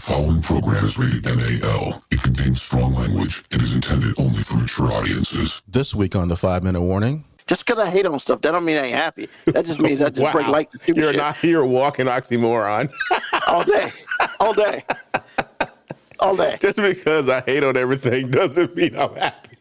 following program is rated MAL. It contains strong language and is intended only for mature audiences. This week on the 5-Minute Warning. Just because I hate on stuff, that don't mean I ain't happy. That just means I just break like You're not here walking oxymoron. all day, all day, all day. Just because I hate on everything doesn't mean I'm happy.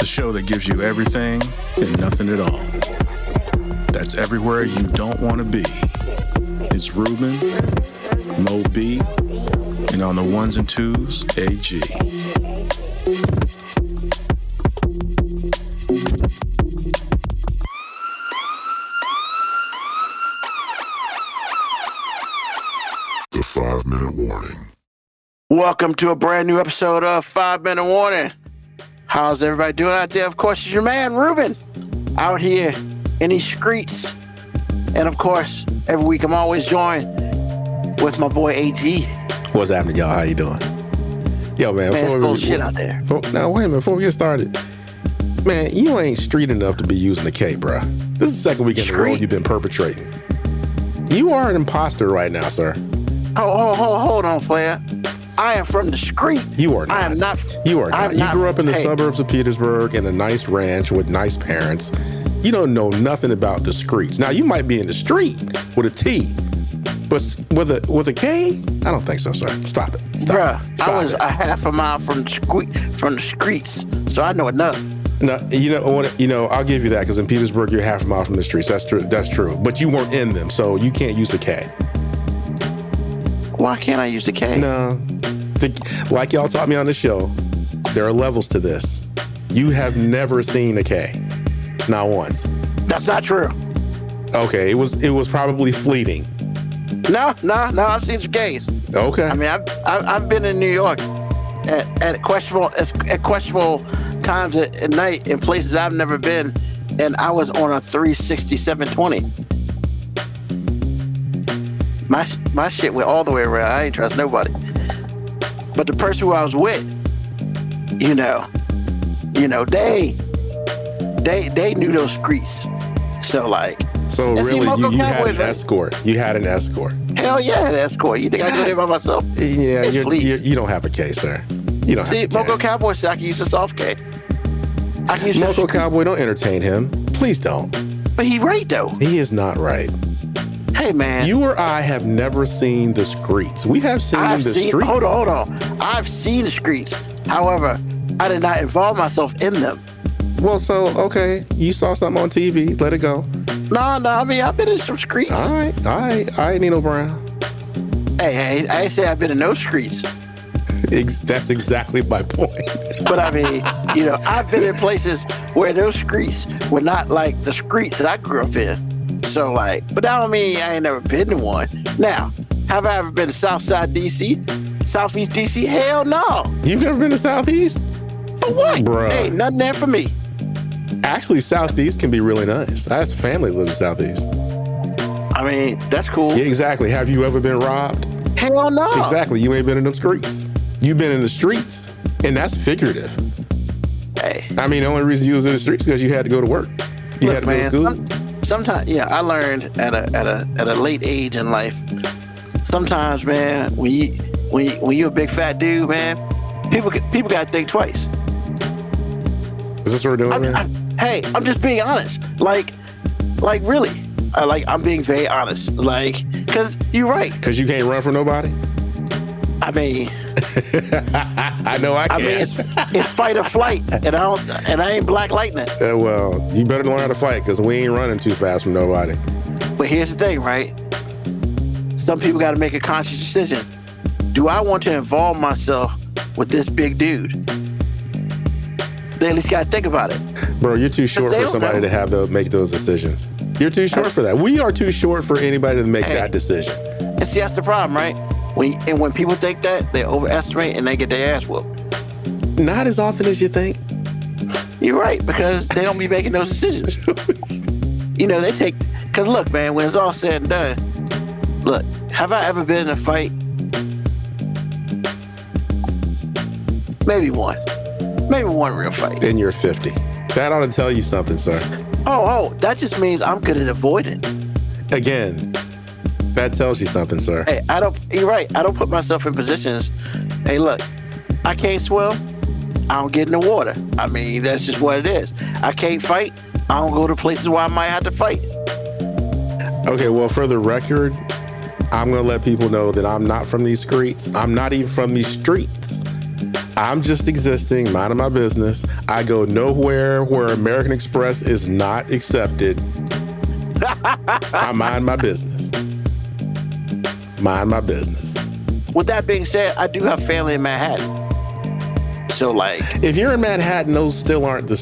Show that gives you everything and nothing at all. That's everywhere you don't want to be. It's Ruben, Mo B, and on the ones and twos, AG. The 5-Minute Warning. Welcome to a brand new episode of 5-Minute Warning. How's everybody doing out there? Of course, it's your man, Ruben, out here in these streets. And of course, every week I'm always joined with my boy AG. What's happening, y'all? How you doing? Yo, man. It's bullshit out there. Now, wait a minute. Before we get started, man, you ain't street enough to be using the K, bro. This is the second week in a row you've been perpetrating. You are an imposter right now, sir. Hold on, Flair. I am from the street. You are not. I am not. You are not. You grew up in the suburbs of Petersburg in a nice ranch with nice parents. You don't know nothing about the streets. Now, you might be in the street with a T, but with a K? I don't think so, sir. Stop it. Bruh, I was a half a mile from the streets, so I know enough. No, I'll give you that, because in Petersburg, you're half a mile from the streets. That's true. That's true. But you weren't in them, so you can't use the K. Why can't I use the K? No. Like y'all taught me on the show, there are levels to this. You have never seen a K. Not once. That's not true. Okay, it was probably fleeting. No, I've seen some Ks. Okay. I mean, I've been in New York at questionable times at night in places I've never been, and I was on a 36720. My shit went all the way around. I ain't trust nobody. But the person who I was with, they knew those streets. So really, you had an escort. You had an escort. Hell yeah, I had an escort. You think I go there by myself? Yeah, you don't have a K, sir. You don't have a K. Moco Cowboy said I can use a soft K. Moco Cowboy, don't entertain him. Please don't. But he right, though. He is not right. Hey, man. You or I have never seen the streets. We have seen the streets. Hold on. I've seen the streets. However, I did not involve myself in them. Well, so, okay. You saw something on TV. Let it go. No. I mean, I've been in some streets. All right, Nino Brown. Hey, I ain't say I've been in those streets. That's exactly my point. But I mean, I've been in places where those streets were not like the streets that I grew up in. So but that don't mean I ain't never been to one. Now, have I ever been to Southside DC? Southeast DC? Hell no. You've never been to Southeast? For what? Bruh. Ain't nothing there for me. Actually, Southeast can be really nice. I have some family that lives in Southeast. I mean, that's cool. Yeah, exactly. Have you ever been robbed? Hell no. Exactly. You ain't been in them streets. You've been in the streets, and that's figurative. Hey. I mean, the only reason you was in the streets is because you had to go to work. You had to go to school. Sometimes, I learned at a late age in life. Sometimes, man, when you a big fat dude, man, people gotta think twice. Is this what we're doing, man? Hey, I'm just being honest. Like really, I'm being very honest. Cause you're right. Cause you can't run from nobody. I mean, I know I can. I mean, it's fight or flight, and I ain't Black Lightning. Well, you better learn how to fight, because we ain't running too fast from nobody. But here's the thing, right? Some people got to make a conscious decision. Do I want to involve myself with this big dude? They at least got to think about it. Bro, you're too short for somebody to make those decisions. You're too short for that. We are too short for anybody to make that decision. And see, that's the problem, right? When people think that, they overestimate and they get their ass whooped. Not as often as you think. You're right, because they don't be making those decisions. they take. Cause look, man, when it's all said and done, look, have I ever been in a fight? Maybe one real fight. And you're 50. That ought to tell you something, sir. Oh, that just means I'm good at avoiding. Again, that tells you something, sir. Hey, you're right. I don't put myself in positions. Hey, look, I can't swim. I don't get in the water. I mean, that's just what it is. I can't fight. I don't go to places where I might have to fight. Okay, well, for the record, I'm going to let people know that I'm not from these streets. I'm not even from these streets. I'm just existing, minding my business. I go nowhere where American Express is not accepted. I mind my business. Mind my business. With that being said, I do have family in Manhattan. So, like, if you're in Manhattan, those still aren't the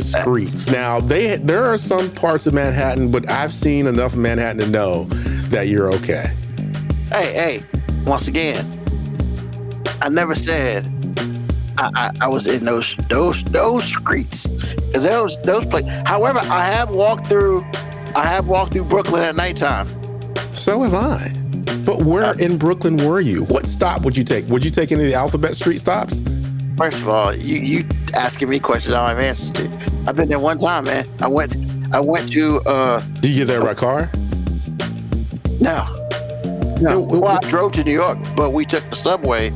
streets. Now, there are some parts of Manhattan, but I've seen enough of Manhattan to know that you're okay. Hey, once again, I never said I was in those streets, because those places. However, I have walked through Brooklyn at nighttime. So have I. But where in Brooklyn were you? What stop would you take? Would you take any of the Alphabet Street stops? First of all, you asking me questions I don't have answers to. I've been there one time, man. I went to. Did you get there by car? No. Well, I drove to New York, but we took the subway,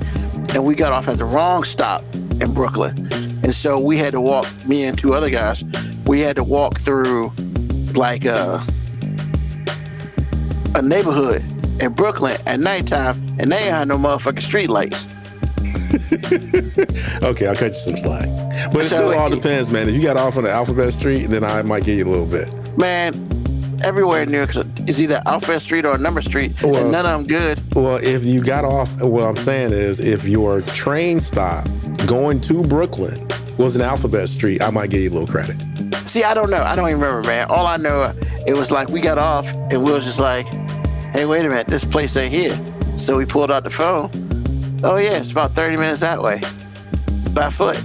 and we got off at the wrong stop in Brooklyn, and so we had to walk. Me and two other guys, we had to walk through like a neighborhood in Brooklyn at nighttime, and they ain't had no motherfucking street lights. Okay, I'll cut you some slack. But it still all depends, man. If you got off on the Alphabet Street, then I might give you a little bit. Man, everywhere in New York is either Alphabet Street or a number street, and none of them good. Well, if you got off, what I'm saying is if your train stop going to Brooklyn was an Alphabet Street, I might give you a little credit. See, I don't know. I don't even remember, man. All I know, it was like we got off, and we was just like, hey, wait a minute, this place ain't here. So we pulled out the phone. Oh, yeah, it's about 30 minutes that way, by foot.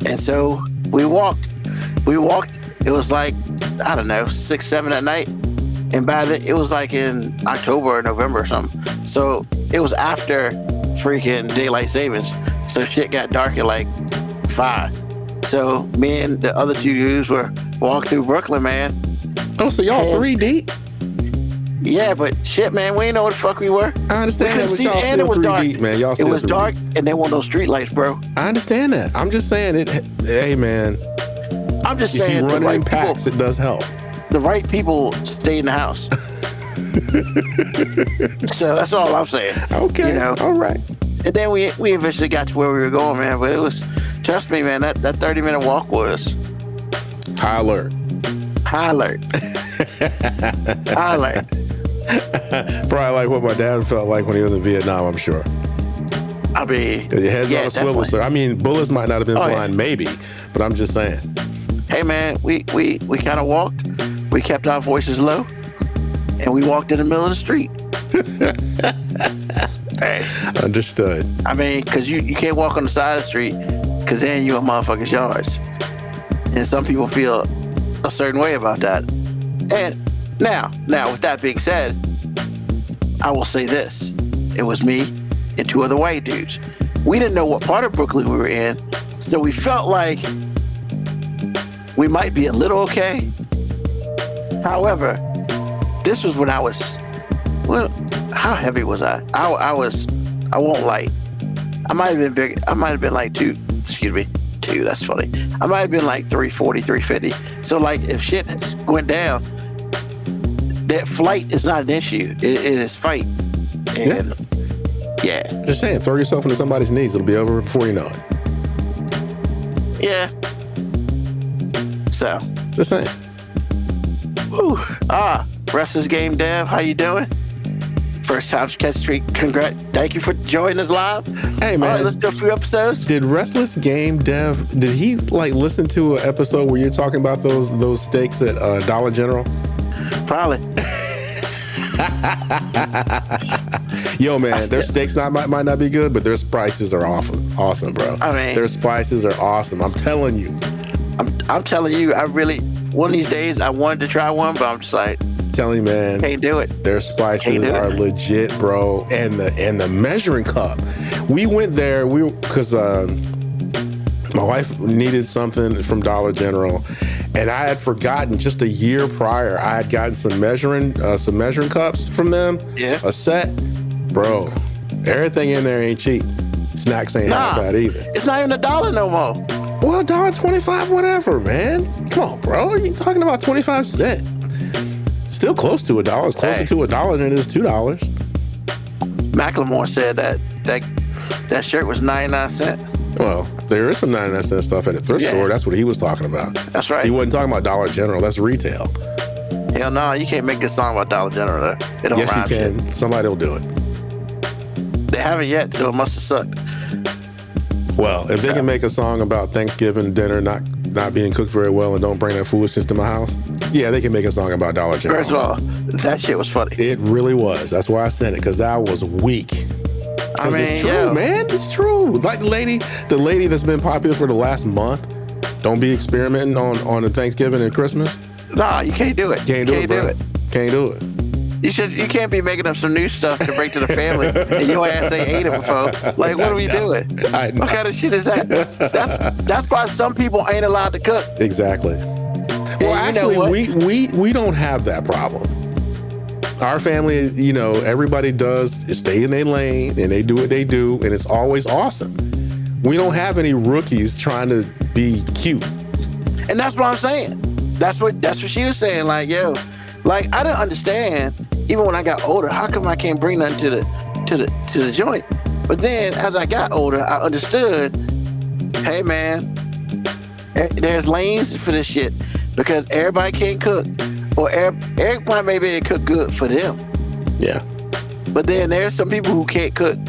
And so we walked. It was like, I don't know, 6, 7 at night. And by then, it was like in October or November or something. So it was after freaking daylight savings. So shit got dark at like 5. So me and the other two dudes were walking through Brooklyn, man. Oh, so y'all 3 deep? Yeah, but shit, man, we ain't know what the fuck we were. I understand that, but y'all and it was dark. Deep, man. Y'all still it was dark, and there weren't no street lights, bro. I understand that. I'm just saying it. Hey, man. I'm just saying, if you run in packs, it does help. The right people stay in the house. So that's all I'm saying. Okay. All right. And then we eventually got to where we were going, man. But it was, trust me, man, that 30-minute walk was high alert. High alert. High alert. Probably like what my dad felt like when he was in Vietnam, I'm sure. I mean, your head's on a swivel, sir. I mean, bullets might not have been flying, maybe, but I'm just saying. Hey, man, we kind of walked. We kept our voices low, and we walked in the middle of the street. Hey. Understood. I mean, because you can't walk on the side of the street, because then you're in motherfuckers' yards. And some people feel a certain way about that. And now, with that being said, I will say this. It was me and 2 other white dudes. We didn't know what part of Brooklyn we were in, so we felt like we might be a little okay. However, this was when I was, well, how heavy was I? I won't lie. I might have been big. I might have been like 2, that's funny. I might have been like 340, 350. So like if shit went down, that flight is not an issue. It is fight. And yeah. Just saying, throw yourself into somebody's knees. It'll be over before you know it. Yeah. So. Just saying. Woo. Restless Game Dev, how you doing? First time catch streak. Congrats. Thank you for joining us live. Hey, man. All right, let's do a few episodes. Did Restless Game Dev, did he like listen to an episode where you're talking about those steaks at Dollar General? Probably. Yo, man, their steaks might not be good, but their spices are awesome, bro. I mean, their spices are awesome. I'm telling you. I'm telling you, I really, one of these days I wanted to try one, but I'm just like, Telling you, man, can't do it. their spices are legit, bro. And the measuring cup. We went there. Because my wife needed something from Dollar General, and I had forgotten just a year prior. I had gotten some measuring cups from them. Yeah. A set, bro. Everything in there ain't cheap. Snacks ain't half bad either. It's not even $1 no more. Well, $1.25, whatever, man. Come on, bro. You're talking about 25 cents. Still close to $1. It's closer to $1 than it is $2. Macklemore said that shirt was 99 cents. Well, there is some 99-cent stuff at the thrift store. That's what he was talking about. That's right. He wasn't talking about Dollar General. That's retail. Hell no, you can't make this song about Dollar General though. It don't Yes, you rhyme can. shit. Somebody will do it. They haven't yet, so it must have sucked. Well, if they can make a song about Thanksgiving dinner not being cooked very well and don't bring that foolishness to my house, yeah, they can make a song about Dollar General. First of all, that shit was funny. It really was. That's why I sent it, because that was weak. I mean, it's true, yeah. man. It's true. Like the lady that's been popular for the last month, don't be experimenting on the Thanksgiving and Christmas. Nah, you can't do it. Can't do it. Can't do it. You can't be making up some new stuff to bring to the family and your ass ain't ate it before. Like, what are we doing? I know. What kind of shit is that? That's why some people ain't allowed to cook. Exactly. Well, actually, we don't have that problem. Our family, everybody does stay in their lane and they do what they do, and it's always awesome. We don't have any rookies trying to be cute. And that's what I'm saying. That's what she was saying. Like, yo, like I didn't understand even when I got older. How come I can't bring nothing to the joint? But then as I got older, I understood. Hey, man, there's lanes for this shit because everybody can't cook, or everybody may be able to cook good for them. Yeah. But then there's some people who can't cook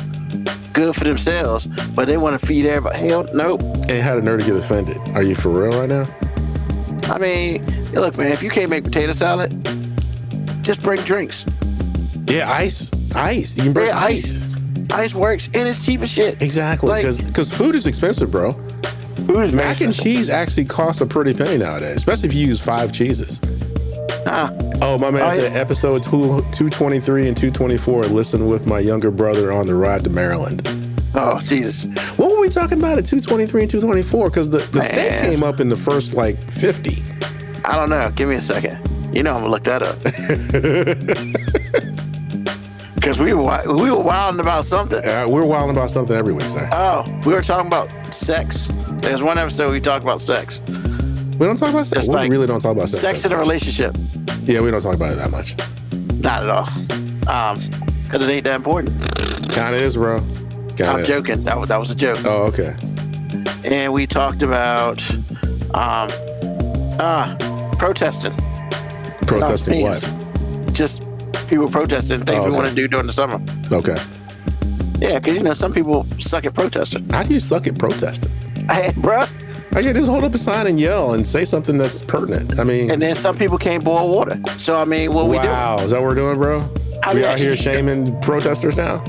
good for themselves, but they want to feed everybody. Hell, nope. Ain't had a nerve to get offended. Are you for real right now? I mean, look, man, if you can't make potato salad, just bring drinks. Yeah, ice. You can bring ice. Ice works, and it's cheap as shit. Exactly, because food is expensive, bro. Food is Mac and cheese actually costs a pretty penny nowadays, especially if you use 5 cheeses. Oh, my man said episode 223 and 224, listen with my younger brother on the ride to Maryland. Oh, Jesus. What were we talking about at 223 and 224? Because the state came up in the first, 50. I don't know. Give me a second. I'm going to look that up. Because we were wilding about something. We're wilding about something every week, sir. Oh, we were talking about sex. There's one episode we talked about sex. We don't talk about sex? We really don't talk about sex. Sex in a relationship. Yeah, we don't talk about it that much. Not at all. Because it ain't that important. Kind of is, bro. I'm joking. That was a joke. Oh, okay. And we talked about protesting. Protesting what? Just people protesting things we want to do during the summer. Okay. Yeah, because some people suck at protesting. How do you suck at protesting? Hey, bruh. I can just hold up a sign and yell and say something that's pertinent. I mean, and then some people can't boil water. So I mean, what we doing? Wow, is that what we're doing, bro? We out here shaming protesters now?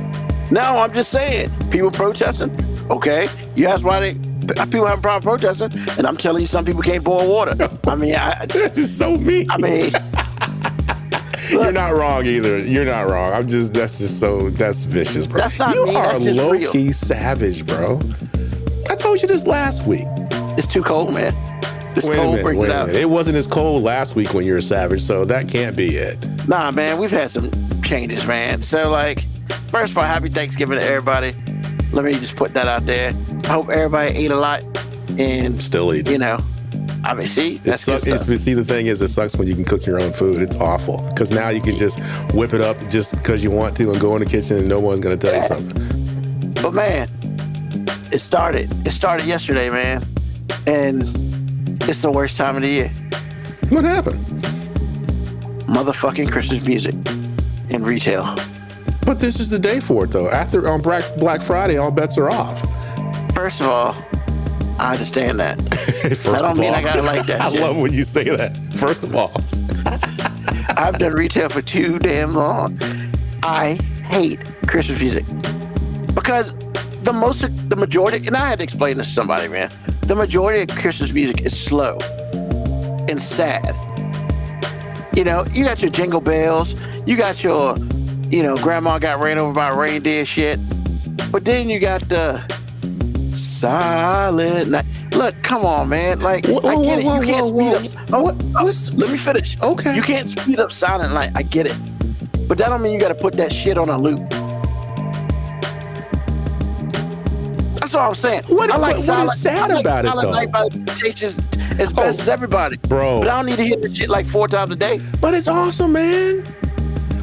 No, I'm just saying, people protesting. Okay, you ask why people have a problem protesting, and I'm telling you, some people can't boil water. I mean, it's so mean. I mean, you're not wrong either. You're not wrong. that's vicious, bro. That's not you mean. are That's just low-key real. savage, bro. I told you this last week. It's too cold, man. This Wait cold a brings it out. minute. It wasn't as cold last week when you were savage, so that can't be it. Nah, man, we've had some changes, man. So, first of all, happy Thanksgiving to everybody. Let me just put that out there. I hope everybody ate a lot and still eating. I mean, see, that's good stuff. See, the thing is, it sucks when you can cook your own food. It's awful because now you can just whip it up just because you want to and go in the kitchen and no one's going to tell you something. But man, it started yesterday, man, and it's the worst time of the year. What happened? Motherfucking Christmas music in retail. But this is the day for it, though. After on Black Friday, all bets are off. First of all, I understand that. I don't mean I gotta like that I shit. love when you say that. First of all. I've done retail for too damn long. I hate Christmas music. Because the majority, and I had to explain this to somebody, man. The majority of Christmas music is slow. and sad. You know, you got your Jingle Bells, you got your, you know, Grandma got ran over by a reindeer shit, but then you got the Silent Night. Look, come on, man. Like, I get it. You can't speed up. Let me finish. Okay. You can't speed up Silent Night. I get it. But that don't mean you got to put that shit on a loop. That's all I'm saying. What is sad about it, though? Silent Night by the Temptations as best as everybody. Bro. But I don't need to hear this shit like 4 times a day. But it's awesome, man.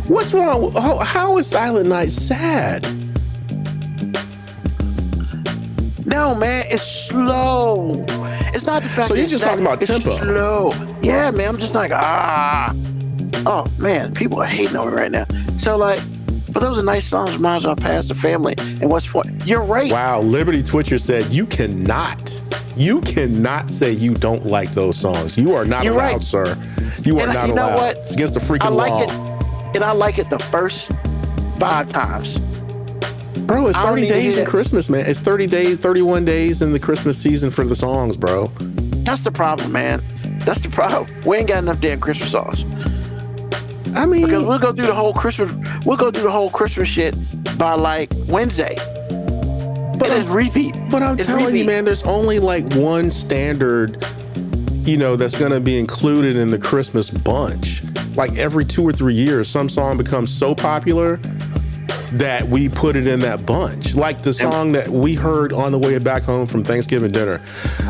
What's wrong? How is Silent Night sad? No, man, it's slow. It's not the fact So that you're just talking about it's tempo. slow. Yeah, man, I'm just like, Oh, man, people are hating on me right now. So, like, but those are nice songs, reminds me of past, the family, and what's for. You're right. Wow, Liberty Twitcher said you cannot say you don't like those songs. You are not You're allowed, right. sir. You are And not you know allowed. what? It's against the freaking I like law. it, and I like it the first 5 times. Bro, it's I don't 30 need to days hear in that. Christmas, man. It's 30 days, 31 days in the Christmas season for the songs, bro. That's the problem, man. That's the problem. We ain't got enough damn Christmas songs. I mean, Because we'll go through the whole Christmas shit by like Wednesday. But it's repeat. but I'm It's telling you, repeat. man, there's only like one standard, that's going to be included in the Christmas bunch. Like every 2 or 3 years, some song becomes so popular that we put it in that bunch. Like the song that we heard on the way back home from Thanksgiving dinner.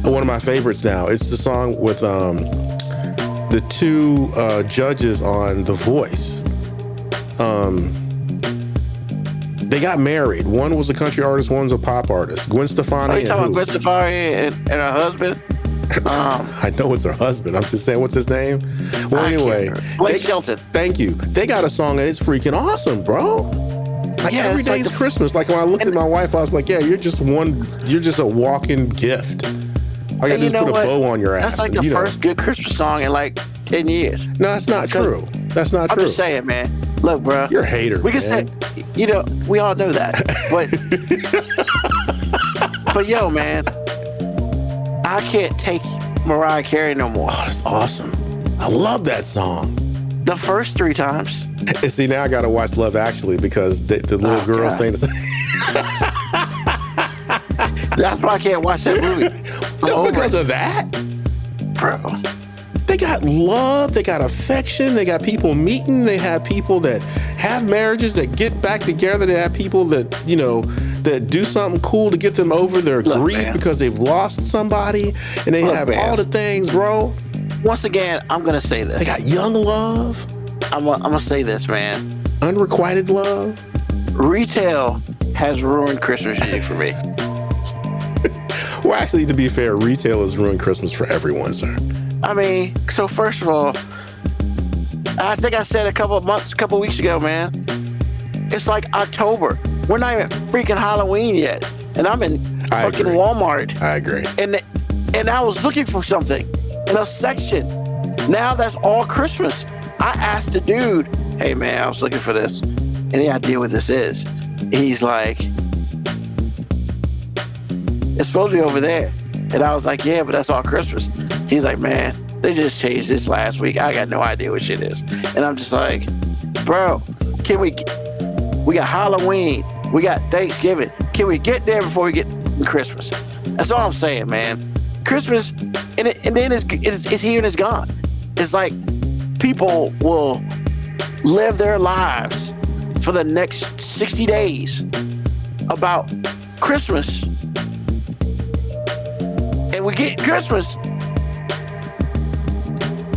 One of my favorites now. It's the song with the 2 judges on The Voice. They got married. One was a country artist, one's a pop artist. Gwen Stefani. Are you talking about Gwen Stefani and her husband? I know it's her husband. I'm just saying, what's his name? Well, anyway. Blake Shelton. Thank you. They got a song that is freaking awesome, bro. Like Yeah, every it's like day's Christmas. Like when I looked at my wife, I was like, yeah, you're just a walking gift. I gotta just put a bow on your ass. That's like the first good Christmas song in like 10 years. No, that's not true. That's not I'm true. just saying, man. Look, bro. You're a hater, We can man. say, we all know that. But yo, man, I can't take Mariah Carey no more. Oh, that's awesome. I love that song. The first 3 times. And see, now I gotta watch Love Actually because the little girl's God. saying the That's why I can't watch that movie. just because of that. Bro. They got love, they got affection, they got people meeting, they have people that have marriages that get back together, they have people that, that do something cool to get them over their grief man. because they've lost somebody, and they have man. all the things, bro. Once again, I'm going to say this. They got young love, I'm going to say this, man. unrequited love. Retail has ruined Christmas music for me. Well, actually, to be fair, retail has ruined Christmas for everyone, sir. I mean, so first of all, I think I said a couple weeks ago, man, it's like October. We're not even freaking Halloween yet. And I'm in fucking agree. Walmart. I agree. And I was looking for something in a section. Now that's all Christmas. I asked the dude, hey man, I was looking for this. Any idea what this is? He's like, it's supposed to be over there. And I was like, yeah, but that's all Christmas. He's like, man, they just changed this last week. I got no idea what shit is. And I'm just like, bro, we got Halloween. We got Thanksgiving. Can we get there before we get Christmas? That's all I'm saying, man. Christmas, and then it's here and it's gone. It's like people will live their lives for the next 60 days about Christmas. And we get Christmas.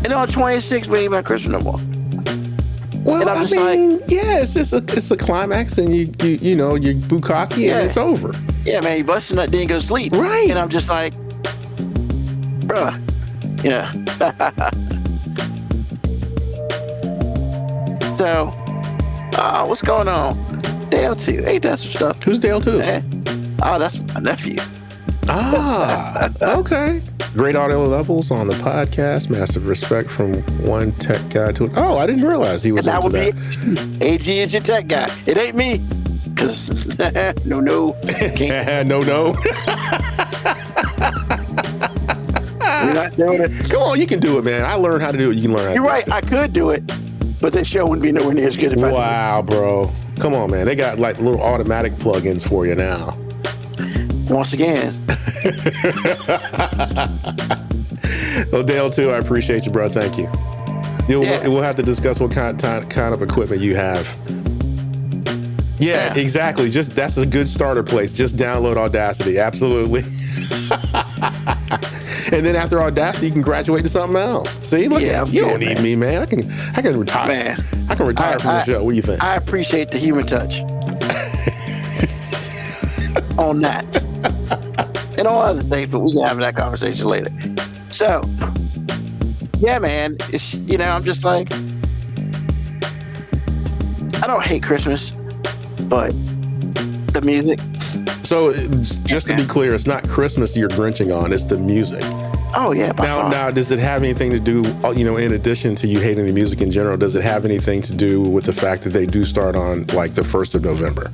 And on 26, we ain't about Christmas no more. Well, And I'm I just mean, yeah, it's a climax, and you bukkake, Yeah. and it's over. Yeah, man, you busting that then go sleep. Right. And I'm just like, bruh, So, what's going on? Dale 2. Ain't that some stuff? Who's Dale 2? Eh? Oh, that's my nephew. Ah, okay. Great audio levels on the podcast. Massive respect from one tech guy to oh, I didn't realize he was And that into would that. be AG is your tech guy. It ain't me. Cause no. Can't. No. You're not doing it. Come on, you can do it, man. I learned how to do it. You can learn how to You're do right. it. I could do it, but this show wouldn't be nowhere near as good if I Wow, bro. Come on, man. They got like little automatic plugins for you now. did. Once again. Odell, too, I appreciate you, bro. Thank you. We'll have to discuss what kind of equipment you have. Yeah, exactly. Just that's a good starter place. Just download Audacity. Absolutely. And then after Audacity, you can graduate to something else. See, look, you don't need me, man. I can retire. Man, I can retire from the show. What do you think? I appreciate the human touch on that and all other things, but we can have that conversation later. So, yeah, man, it's I'm just like, I don't hate Christmas, but the music. So just to be clear, it's not Christmas you're grinching on, it's the music. Oh, yeah. Now, does it have anything to do, in addition to you hating the music in general, does it have anything to do with the fact that they do start on like the 1st of November?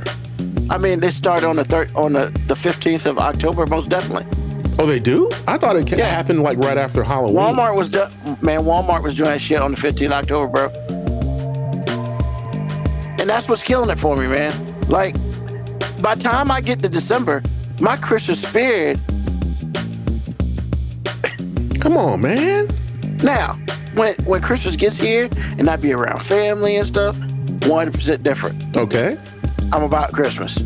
I mean, they start on the 15th of October, most definitely. Oh, they do? I thought it happened like right after Halloween. Walmart was doing that shit on the 15th of October, bro. And that's what's killing it for me, man. Like, by the time I get to December, my Christmas spirit. Come on, man. Now, when Christmas gets here and I be around family and stuff, 100% different. Okay. I'm about Christmas.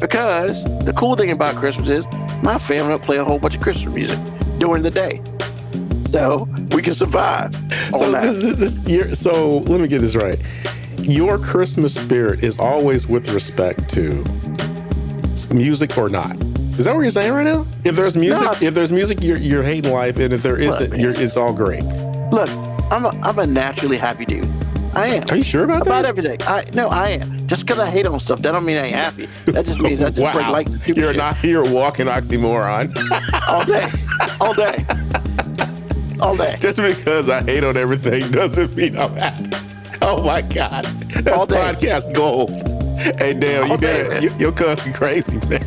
Because the cool thing about Christmas is my family will play a whole bunch of Christmas music during the day. So we can survive. So so let me get this right. Your Christmas spirit is always with respect to music or not. Is that what you're saying right now? If there's music, you're hating life, and if there isn't, it's all great. Look, I'm a naturally happy dude. I am. Are you sure about that? About everything. I am. Just because I hate on stuff, that don't mean I ain't happy. That just means I just like stupid You're shit. not here walking oxymoron. All day. Just because I hate on everything doesn't mean I'm happy. Oh my God. That's All day. podcast gold. Hey, Dale, your cousin crazy, man.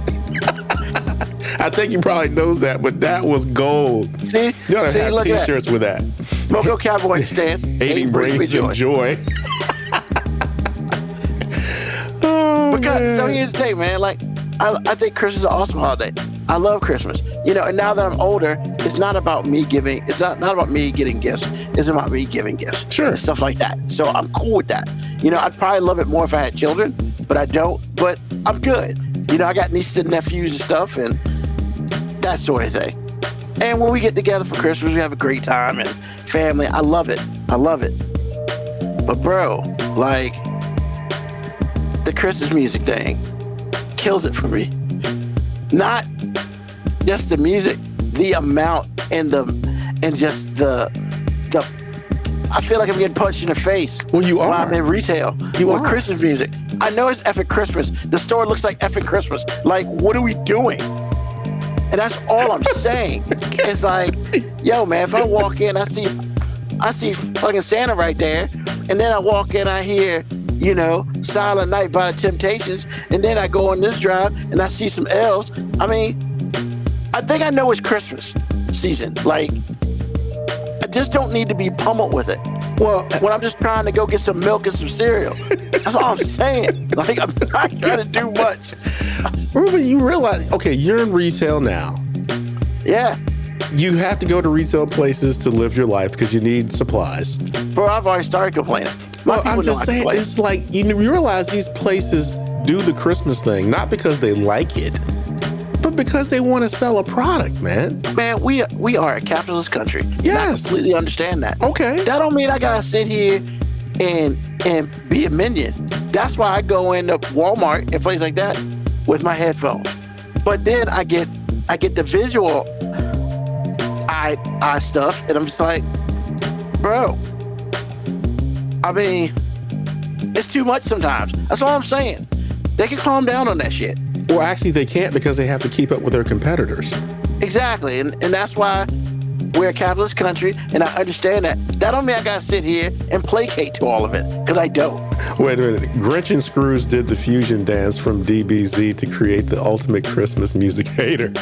I think he probably knows that, but that was gold. See? You ought to have t-shirts with that. Moco Cowboy stance. Hating brings him joy. So here's the thing, man. Like, I think Christmas is an awesome holiday. I love Christmas. And now that I'm older, it's not about me giving. It's not about me getting gifts. It's about me giving gifts. Sure. And stuff like that. So I'm cool with that. I'd probably love it more if I had children, but I don't. But I'm good. I got nieces and nephews and stuff, and that sort of thing. And when we get together for Christmas, we have a great time and family. I love it. But bro, like, the Christmas music thing kills it for me. Not just the music, the amount and just the I feel like I'm getting punched in the face. Well, you are. When I'm in retail. With Christmas music. I know it's effing Christmas. The store looks like effing Christmas. Like, what are we doing? And that's all I'm saying. It's like, yo, man, if I walk in, I see fucking Santa right there, and then I walk in, I hear, Silent Night by the Temptations, and then I go on this drive and I see some elves. I mean, I think I know it's Christmas season. Like, I just don't need to be pummeled with it. Well, when I'm just trying to go get some milk and some cereal. That's all I'm saying. Like, I'm not trying to do much. Ruben, you realize, okay, you're in retail now. Yeah. You have to go to retail places to live your life because you need supplies. Bro, I've already started complaining. Well, I'm just saying, it's like, you realize these places do the Christmas thing, not because they like it, but because they want to sell a product, man. Man, we are a capitalist country. Yes. I completely understand that. Okay. That don't mean I gotta sit here and be a minion. That's why I go into Walmart and places like that with my headphones. But then I get the visual eye stuff, and I'm just like, bro, I mean, it's too much sometimes. That's all I'm saying. They can calm down on that shit. Well, actually, they can't because they have to keep up with their competitors. Exactly, and that's why we're a capitalist country, and I understand that. That don't mean I gotta sit here and placate to all of it, because I don't. Wait a minute. Grinch and Screws did the fusion dance from DBZ to create the ultimate Christmas music hater.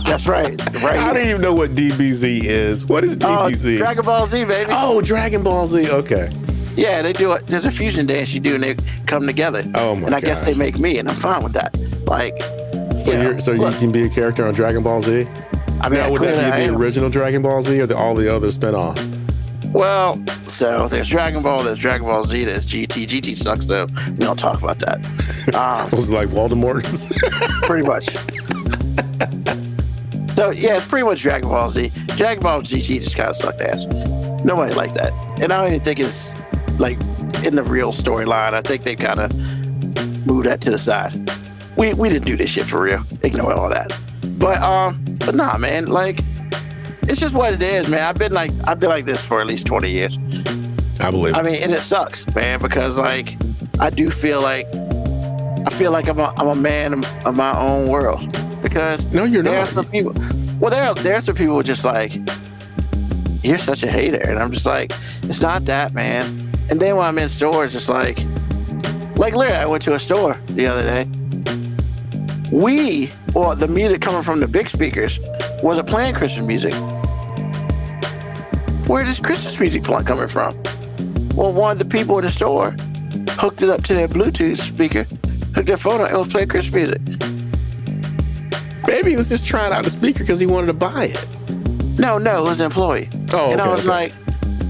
That's right. Right. I don't even know what DBZ is. What is DBZ? Dragon Ball Z, baby. Oh, Dragon Ball Z. Okay. Yeah, they do it. There's a fusion dance you do, and they come together. Oh my! And I guess they make me, and I'm fine with that. Like, you can be a character on Dragon Ball Z. I mean, now, would that be the original Dragon Ball Z or all the other spinoffs? Well, so there's Dragon Ball, there's Dragon Ball Z, there's GT. GT sucks though. We don't talk about that. Was it like Voldemort? Pretty much. So yeah, it's pretty much Dragon Ball Z. Dragon Ball GT just kind of sucked ass. Nobody liked that, and I don't even think it's like in the real storyline. I think they kind of moved that to the side. We didn't do this shit for real. Ignore all that. But nah, man. Like, it's just what it is, man. I've been like this for at least 20 years. I believe. I mean, and it sucks, man, because like I feel like I'm a man of my own world. Because no, you're there not. Are some people. Well, there are some people who just like, you're such a hater, and I'm just like, it's not that, man. And then when I'm in stores, it's like literally, I went to a store the other day. The music coming from the big speakers wasn't playing Christmas music. Where does Christmas music coming from? Well, one of the people in the store hooked it up to their Bluetooth speaker, hooked their phone up, and was playing Christmas music. Maybe he was just trying out the speaker because he wanted to buy it. No, it was an employee. Oh, and I was like,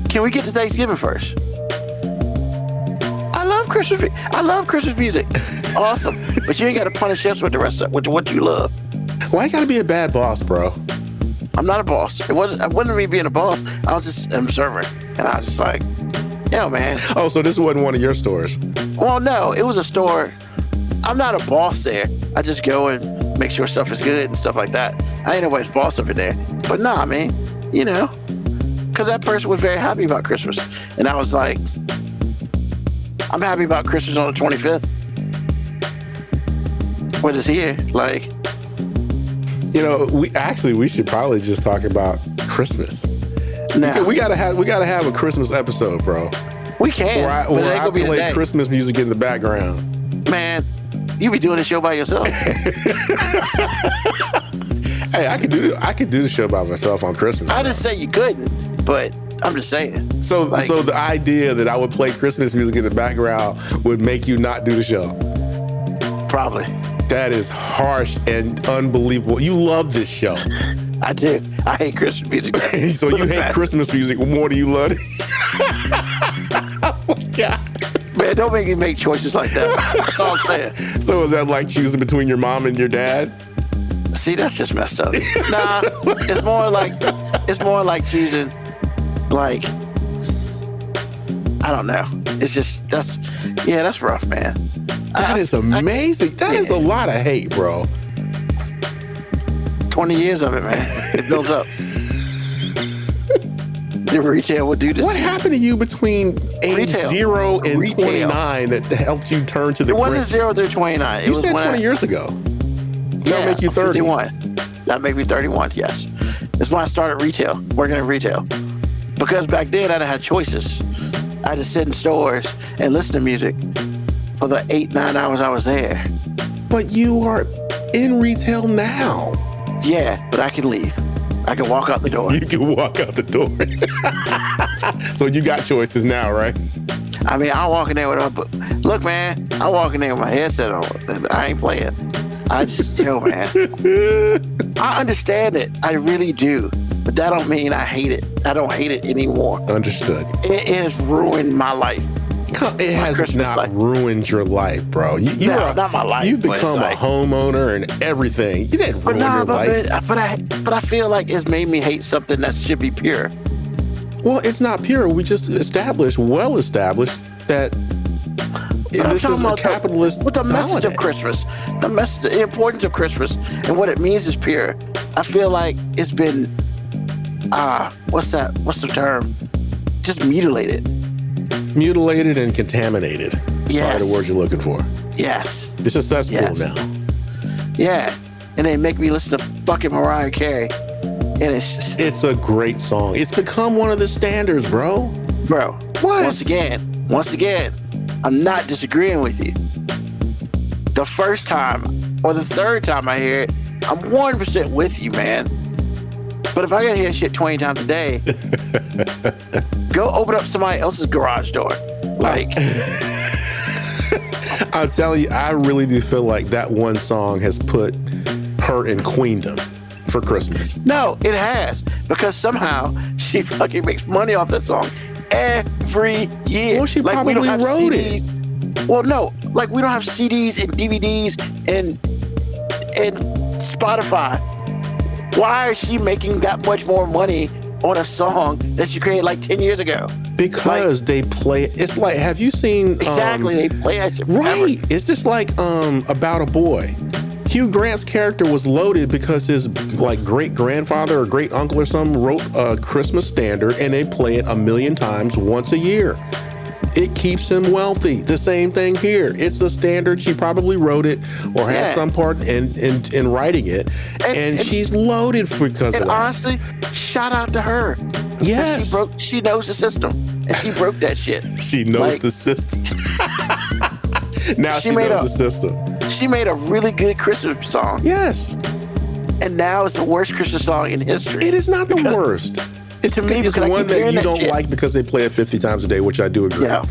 can we get to Thanksgiving first? I love Christmas music. Awesome. But you ain't got to punish us with the rest of what you love. Why you got to be a bad boss, bro? I'm not a boss. It wasn't me being a boss. I was just an observer. And I was just like, yo, man. Oh, so this wasn't one of your stores? Well, no, it was a store. I'm not a boss there. I just go and make sure stuff is good and stuff like that. I ain't nobody's boss over there. But nah, man, because that person was very happy about Christmas. And I was like, I'm happy about Christmas on the 25th. What is here? Like, we should probably just talk about Christmas. Now, we gotta have a Christmas episode, bro. We can. Where I play Christmas music in the background. Man, you be doing the show by yourself. Hey, I could do the show by myself on Christmas. I didn't say you couldn't, but I'm just saying. So the idea that I would play Christmas music in the background would make you not do the show. Probably. That is harsh and unbelievable. You love this show. I do. I hate Christmas music. So you hate Christmas music more than you love it? Oh my God. Man, don't make me make choices like that. That's all I'm saying. So is that like choosing between your mom and your dad? See, that's just messed up. Nah, it's more like choosing, like, I don't know. It's just, that's rough, man. That is amazing. That is a lot of hate, bro. 20 years of it, man. It builds up. The retail would do this. What happened to you between age 0 and 29 that helped you turn to the It wasn't 0 through 29. You said 20 years ago. That'll make you 30. 51. That'd make me 31, yes. It's when I started retail, working in retail. Because back then I didn't have choices. I had to sit in stores and listen to music for the 8-9 hours I was there. But you are in retail now. Yeah, but I can leave. I can walk out the door. You can walk out the door. So you got choices now, right? I mean, I walk in there look, man, I walk in there with my headset on. I ain't playing. I just, man. I understand it. I really do. But that don't mean I hate it. I don't hate it anymore. Understood. It has ruined my life. It has not ruined your life, bro. Not my life. You've become a homeowner and everything. You didn't ruin your life. But I feel like it's made me hate something that should be pure. Well, it's not pure. We just well established that this is a capitalist But the message of Christmas, the importance of Christmas, and what it means is pure. I feel like it's been, what's the term? Just mutilated. Mutilated and contaminated. Yes. Probably the word you're looking for. Yes. It's a cesspool now. Yeah. And they make me listen to fucking Mariah Carey. And it's just... It's a great song. It's become one of the standards, bro. Bro. What? Once again, I'm not disagreeing with you. The first time or the third time I hear it, I'm 100% with you, man. But if I gotta hear shit 20 times a day, go open up somebody else's garage door. Like, I'll tell you, I really do feel like that one song has put her in queendom for Christmas. no, it has, because somehow she fucking makes money off that song every year. Well, she like, probably we don't have wrote CDs. Well, no, like we don't have CDs and DVDs and Spotify. Why is she making that much more money on a song that she created like 10 years ago? Because they play it. It's like, have you seen... Exactly, they play that shit forever. Right. It's just like About a Boy. Hugh Grant's character was loaded because his like great grandfather or great uncle or something wrote a Christmas standard, and they play it 1,000,000 times once a year. It keeps him wealthy. The same thing here. It's a standard. She probably wrote it or has some part in writing it, and she's loaded because of that. And honestly, shout out to her. Yes. She knows the system, and she broke that shit. She knows the system. Now she knows the system. She made a really good Christmas song. Yes. And now it's the worst Christmas song in history. It is not the worst. It's one that you don't like because they play it 50 times a day, which I do agree. Yeah,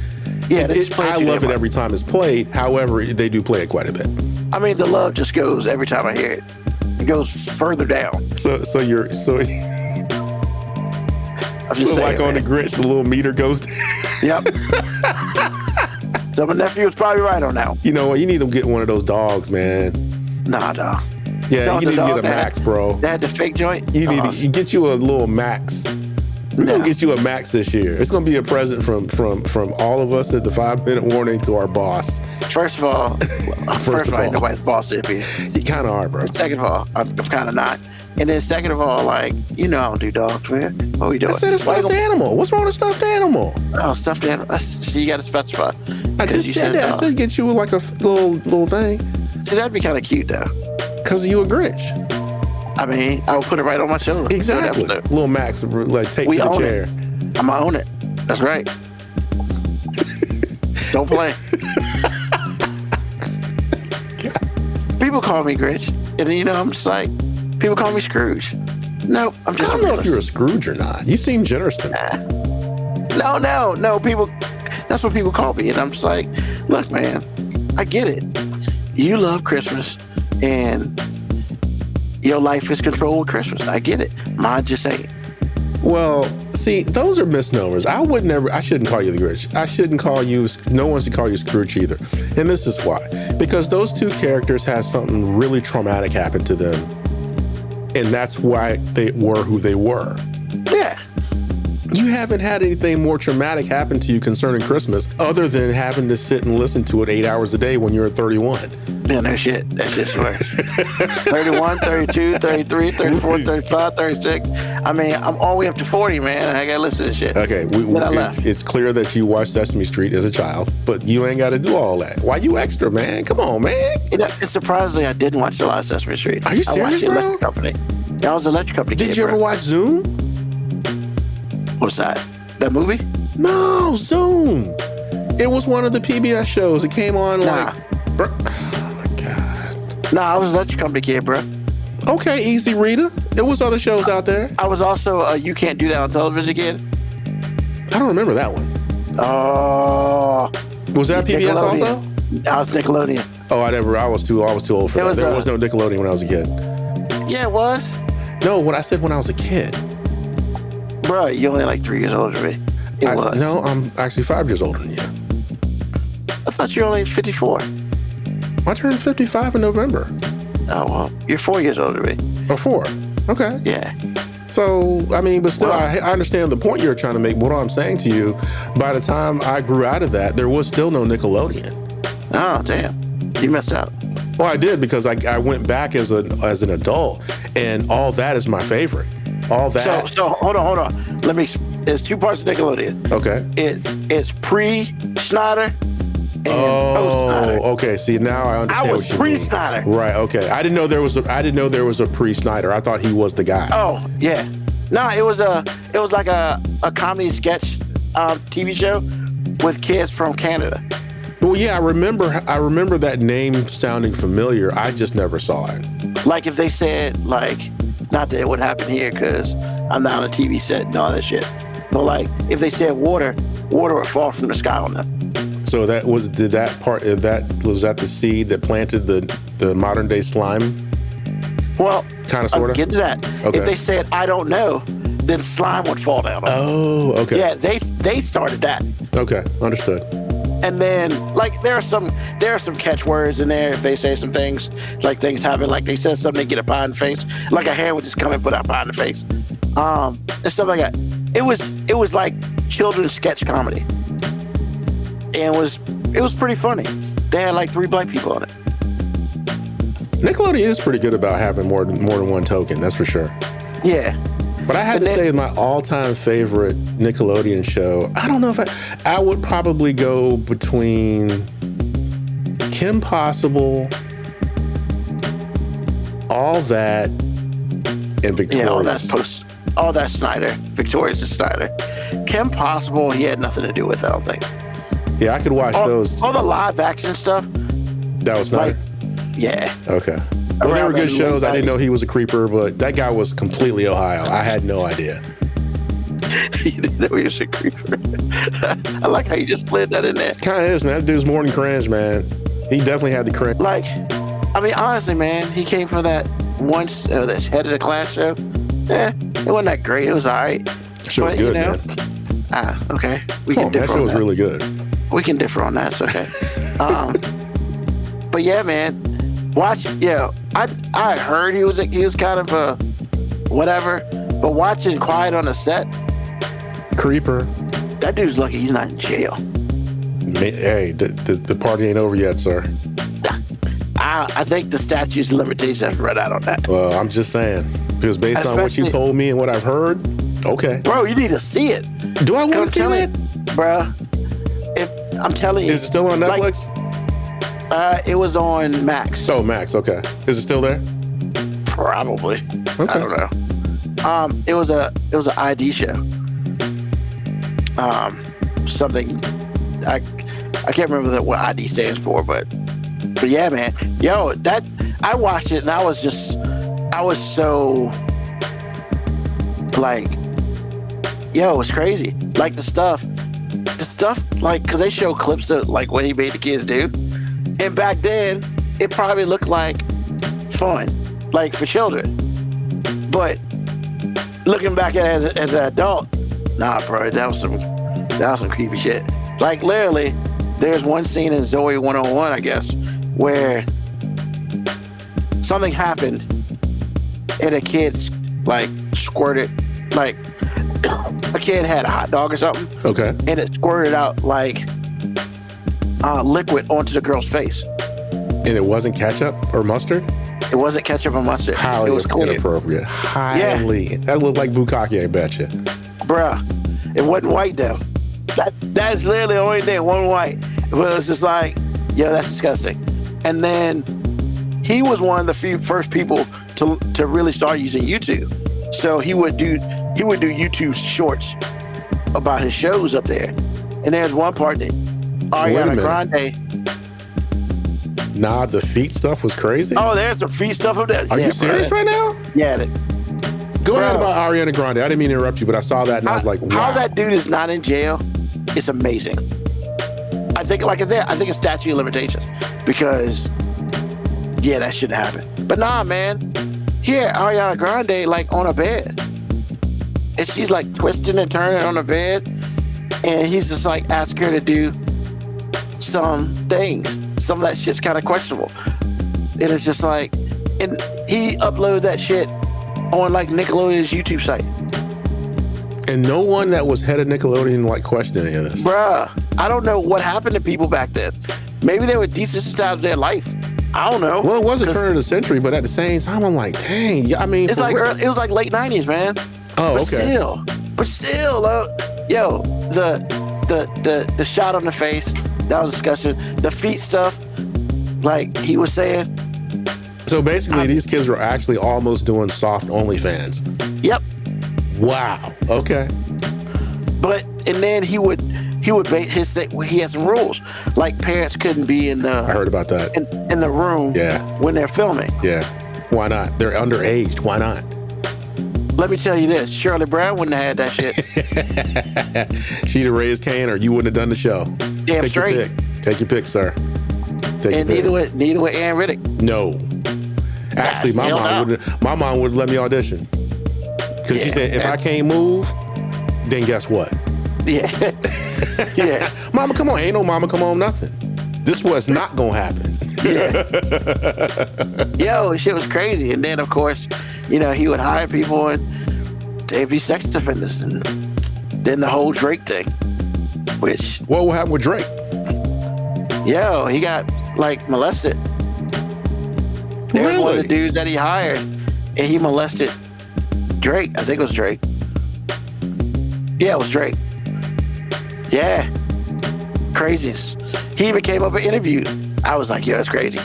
I love it every time it's played. However, they do play it quite a bit. I mean, the love just goes every time I hear it. It goes further down. I'm just saying, like on the Grinch, the little meter goes down. Yep. So my nephew was probably right on that. You know what? You need to get one of those dogs, man. Nah. Yeah, you need to get a Max, bro. They had the fake joint? You need to get you a little Max. We're going to get you a Max this year. It's going to be a present from all of us at the 5-minute warning to our boss. First of all, I ain't nobody's boss if you. You kind of are, bro. Second of all, I'm kind of not. And then second of all, like, I don't do dogs, man. What are we doing? I said a stuffed animal. What's wrong with a stuffed animal? Oh, stuffed animal. See, you got to specify. I just said that. I said get you like a little thing. See, that'd be kind of cute, though. Because you a Grinch. I mean, I would put it right on my shoulder. Exactly. Little Max, like, take to the chair. I'm going to own it. That's right. Don't play. People call me Grinch. And then, I'm just like, people call me Scrooge. Nope, I'm just I don't know if you're a Scrooge or not. You seem generous to me. No. People, that's what people call me. And I'm just like, look, man, I get it. You love Christmas and your life is controlled with Christmas. I get it. Mine just ain't. Well, see, those are misnomers. I shouldn't call you the Grinch. No one should call you Scrooge either. And this is why. Because those two characters had something really traumatic happen to them. And that's why they were who they were. Yeah. You haven't had anything more traumatic happen to you concerning Christmas other than having to sit and listen to it 8 hours a day when you're 31. Yeah, no shit. That shit's worse. 31, 32, 33, 34, 35, 36. I mean, I'm all the way up to 40, man. I got to listen to this shit. Okay, it's clear that you watched Sesame Street as a child, but you ain't got to do all that. Why you extra, man? Come on, man. It's surprisingly, I didn't watch a lot of Sesame Street. Are you serious, I watched bro? Electric Company. Yeah, I was Electric Company kid, Did you ever watch Zoom? What's that? That movie? No, Zoom. It was one of the PBS shows. It came on like... Oh, my God. Nah, I was Electric Company kid, bro. Okay, Easy Reader. There was other shows out there. I was also a You Can't Do That on Television kid. I don't remember that one. Oh. Was that PBS also? I was Nickelodeon. Oh, I was too old for that. There was no Nickelodeon when I was a kid. Yeah, it was. No, what I said when I was a kid. Bro, you're only like 3 years older than me. It was. No, I'm actually 5 years older than you. I thought you were only 54. I turned 55 in November. Oh, well, you're 4 years older than me. Oh, 4. Okay. Yeah. So, I mean, but still, I understand the point you're trying to make. What I'm saying to you, by the time I grew out of that, there was still no Nickelodeon. Oh, damn. You missed out. Well, I did because I went back as an adult, and all that is my favorite. All that. So hold on. There's 2 parts of Nickelodeon. Okay. It's pre-Snyder and post-Snyder. Oh, okay. See, now I understand. I was pre-Snyder. Right. Okay. I didn't know there was a pre-Snyder. I thought he was the guy. Oh yeah. No, it was like a comedy sketch TV show with kids from Canada. Well, yeah, I remember that name sounding familiar. I just never saw it. Like if they said, like, not that it would happen here because I'm not on a TV set and all that shit, but like if they said water would fall from the sky on them. So was that the seed that planted the modern day slime? Well, kind of, sort of. Get to that. Okay. If they said I don't know, then slime would fall down. Oh, okay. Yeah, they started that. Okay, understood. And then, like, there are some catchwords in there. If they say some things, like things happen, like they said something, they get a pie in the face. Like a hand would just come and put a pie in the face, and stuff like that. It was like children's sketch comedy, and it was pretty funny. They had like 3 black people on it. Nickelodeon is pretty good about having more than one token, that's for sure. Yeah. But I had to say my all-time favorite Nickelodeon show, I don't know if I would probably go between Kim Possible, All That, and Victorious. Yeah, all that Snyder. Victorious and Snyder. Kim Possible, he had nothing to do with it, I don't think. Yeah, I could watch those. All the live action stuff. That was Snyder? Yeah. Okay. Well, they were good shows. I didn't know he was a creeper, but that guy was completely Ohio. I had no idea. You didn't know he was a creeper. I like how you just slid that in there. Kind of is, man. That dude's more than cringe, man. He definitely had the cringe. Like, I mean, honestly, man, he came from that that head of the class show. It wasn't that great. It was all right. That show was good, man. Okay. We can differ that show was really good. We can differ on that. It's okay. But yeah, man. I heard he was kind of a whatever, but watching Quiet on the Set, creeper. That dude's lucky he's not in jail. Hey, the party ain't over yet, sir. I think the statutes of limitations have run out on that. Well, I'm just saying, because based on what you told me and what I've heard, okay. Bro, you need to see it. Do I want to see that? Bro, I'm telling you. Is it still on Netflix? It was on Max. Oh, Max. Okay. Is it still there? Probably. Okay. I don't know. It was an ID show. Something. I can't remember what ID stands for, but yeah, man. Yo, that I watched it and I was so like, yo, it's crazy. Like the stuff, like, cause they show clips of like what he made the kids do. And back then, it probably looked like fun, like for children. But looking back at it as an adult, nah, bro, that was some creepy shit. Like literally, there's one scene in Zoe 101, I guess, where something happened and a kid like squirted, like a kid had a hot dog or something. Okay. And it squirted out like liquid onto the girl's face. And it wasn't ketchup or mustard? It wasn't ketchup or mustard. Highly it was clear. Inappropriate. Highly. Yeah. That looked like bukkake, I bet you. Bruh, it wasn't white though. That's literally the only thing, it wasn't white. But it was just like, yo, that's disgusting. And then he was one of the first people to really start using YouTube. So he would do YouTube shorts about his shows up there. And there's one part that Ariana Grande. Nah, the feet stuff was crazy. Oh, there's some feet stuff up there. Are you serious right now? Yeah. Go ahead about Ariana Grande. I didn't mean to interrupt you, but I saw that and I was like, wow. How that dude is not in jail is amazing. I think, like I said, I think it's statute of limitations because, yeah, that shouldn't happen. But nah, man. Here, Ariana Grande, like, on a bed. And she's, like, twisting and turning on the bed. And he's just, like, asking her to do some things. Some of that shit's kind of questionable. And it's just like, and he uploaded that shit on, like, Nickelodeon's YouTube site. And no one that was head of Nickelodeon, like, questioned any of this. Bruh, I don't know what happened to people back then. Maybe they were desensitized to their life. I don't know. Well, it was a turn of the century, but at the same time, I'm like, dang. I mean, it's like it was like late 90s, man. Oh, but okay. But still, yo, the shot on the face, that was discussion. The feet stuff, like he was saying. So basically, these kids were actually almost doing soft OnlyFans. Yep. Wow. Okay. And then he would bait his thing. He had some rules, like parents couldn't be in the. I heard about that. In the room. Yeah. When they're filming. Yeah. Why not? They're underaged. Why not? Let me tell you this: Shirley Brown wouldn't have had that shit. She'd have raised Cain, or you wouldn't have done the show. Damn Take straight. Your pick. Take your pick, sir. Take And your pick. neither would Ann Riddick. No. Actually, my mom would let me audition. Because she said, if I can't move, then guess what? Yeah. Yeah. Mama, come on. Ain't no mama, come on, nothing. This was not going to happen. Yeah. Yo, shit was crazy. And then, of course, he would hire people and they'd be sex offenders. And then the whole Drake thing, which... What will happen with Drake? Yo, he got, molested. There's one of the dudes that he hired, and he molested Drake. I think it was Drake. Yeah, it was Drake. Yeah. Craziness. He even came up and interviewed. I was like, yo, that's crazy.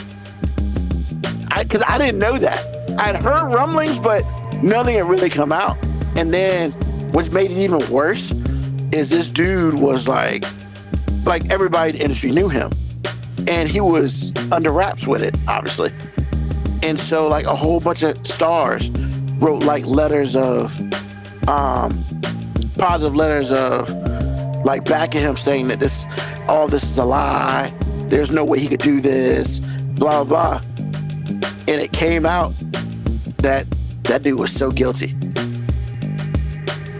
Because I didn't know that. I had heard rumblings, but nothing had really come out. And then, what made it even worse is this dude was like everybody in the industry knew him. And he was under wraps with it, obviously. And so, a whole bunch of stars wrote, letters of, positive letters of, backing him, saying that all this is a lie. There's no way he could do this, blah, blah, blah. And it came out that dude was so guilty.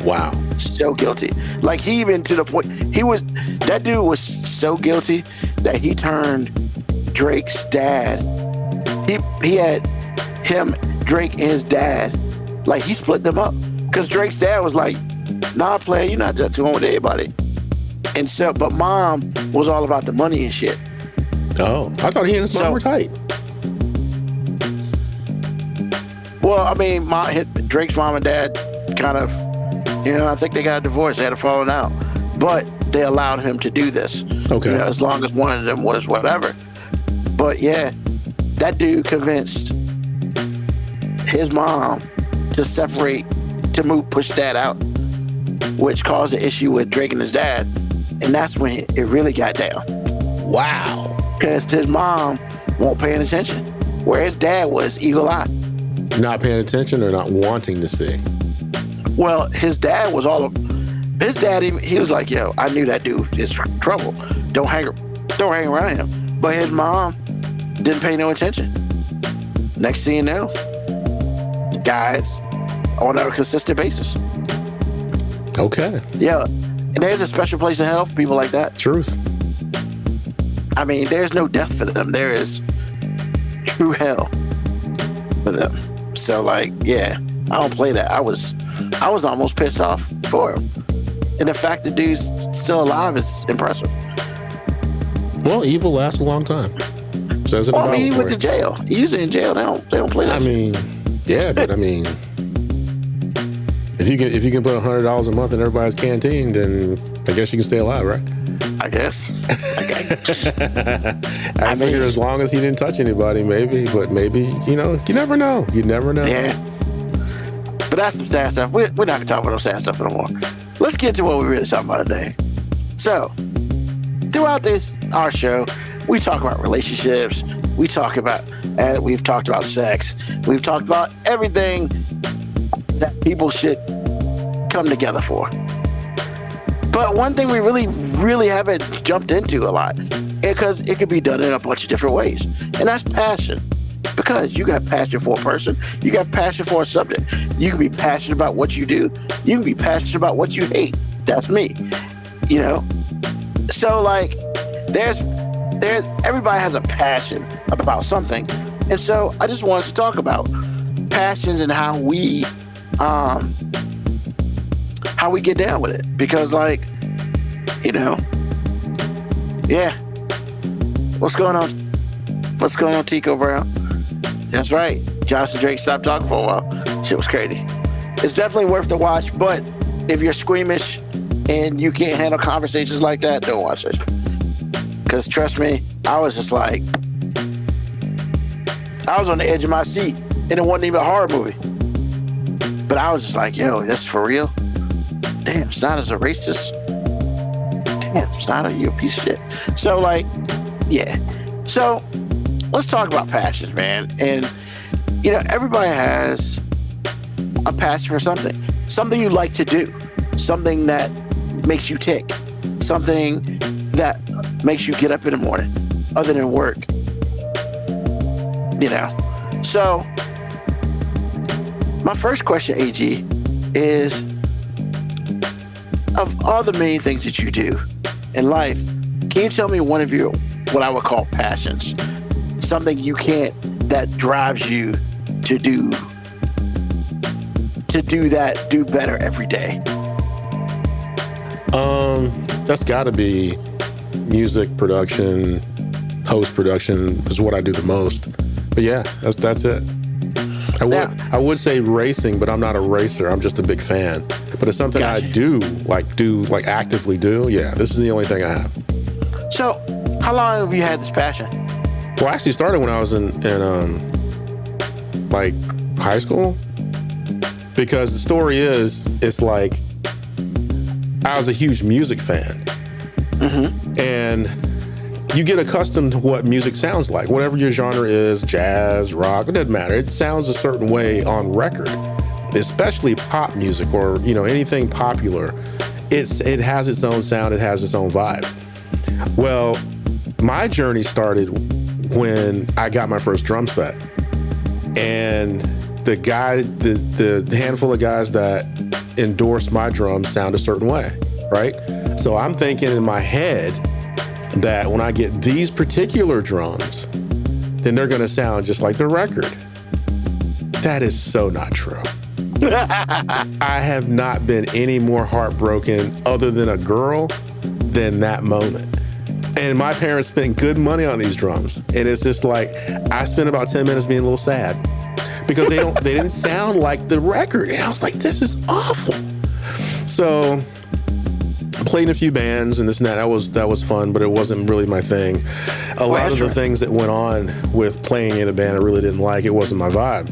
Wow. So guilty. He even to the point, that dude was so guilty that he turned Drake's dad. He had him, Drake, and his dad, he split them up. Because Drake's dad was like, nah, player, you're not just going with everybody. And so, but mom was all about the money and shit. Oh, I thought he and his mom were tight. Well, I mean, Drake's mom and dad kind of, I think they got a divorce. They had a falling out. But they allowed him to do this. Okay. As long as one of them was whatever. But yeah, that dude convinced his mom to separate, to push dad out, which caused an issue with Drake and his dad. And that's when it really got down. Wow. Because his mom won't pay attention, where his dad was eagle eye. Not paying attention or not wanting to see? Well, his dad was he was like, yo, I knew that dude is trouble. Don't hang around him. But his mom didn't pay no attention. Next thing you know, the guy's on a consistent basis. Okay. Yeah. And there's a special place in hell for people like that. Truth. I mean, there's no death for them. There is true hell for them. So, yeah, I don't play that. I was almost pissed off for him. And the fact that dude's still alive is impressive. Well, evil lasts a long time. Says it Well, about he went to jail. He's usually in jail. They don't play that. I mean, yeah, but I mean, if you can put $100 a month in everybody's canteen, then I guess you can stay alive, right? I guess. I figure as long as he didn't touch anybody, maybe. But maybe, you never know. You never know. Yeah. But that's some sad stuff. We're not going to talk about no sad stuff anymore. Let's get to what we're really talking about today. So, throughout our show, we talk about relationships. We've talked about sex. We've talked about everything that people should come together for. But one thing we really, really haven't jumped into a lot, because it could be done in a bunch of different ways, and that's passion. Because you got passion for a person, you got passion for a subject. You can be passionate about what you do. You can be passionate about what you hate. That's me. So there's everybody has a passion about something, and so I just wanted to talk about passions and how we get down with it. Because yeah. What's going on, Tico Brown? That's right. Johnson Drake stopped talking for a while. Shit was crazy. It's definitely worth the watch, but if you're squeamish and you can't handle conversations like that, don't watch it. Because trust me, I was just I was on the edge of my seat, and it wasn't even a horror movie. But I was just like, yo, that's for real? Damn, Snyder's a racist. Damn, Snyder, you a piece of shit. So yeah. So let's talk about passions, man. And, everybody has a passion for something you like to do, something that makes you tick, something that makes you get up in the morning other than work. So my first question, AG, is, of all the many things that you do in life, can you tell me one of your, what I would call passions, something that drives you to do better every day? That's got to be music production, post production is what I do the most. But yeah, that's it. I would say racing, but I'm not a racer. I'm just a big fan. But it's something I do actively do. Yeah, this is the only thing I have. So, how long have you had this passion? Well, I actually started when I was in high school. Because the story is, it's like I was a huge music fan. Mm-hmm. And you get accustomed to what music sounds like. Whatever your genre is, jazz, rock, it doesn't matter. It sounds a certain way on record, especially pop music or, anything popular. It has its own sound. It has its own vibe. Well, my journey started when I got my first drum set. And the handful of guys that endorsed my drums sound a certain way, right? So I'm thinking in my head that when I get these particular drums, then they're going to sound just like the record. That is so not true. I have not been any more heartbroken other than a girl than that moment. And my parents spent good money on these drums. And it's just like, I spent about 10 minutes being a little sad because they didn't sound like the record. And I was like, this is awful. So I played in a few bands and this and that. That was fun, but it wasn't really my thing. A lot of the things that went on with playing in a band I really didn't like. It wasn't my vibe.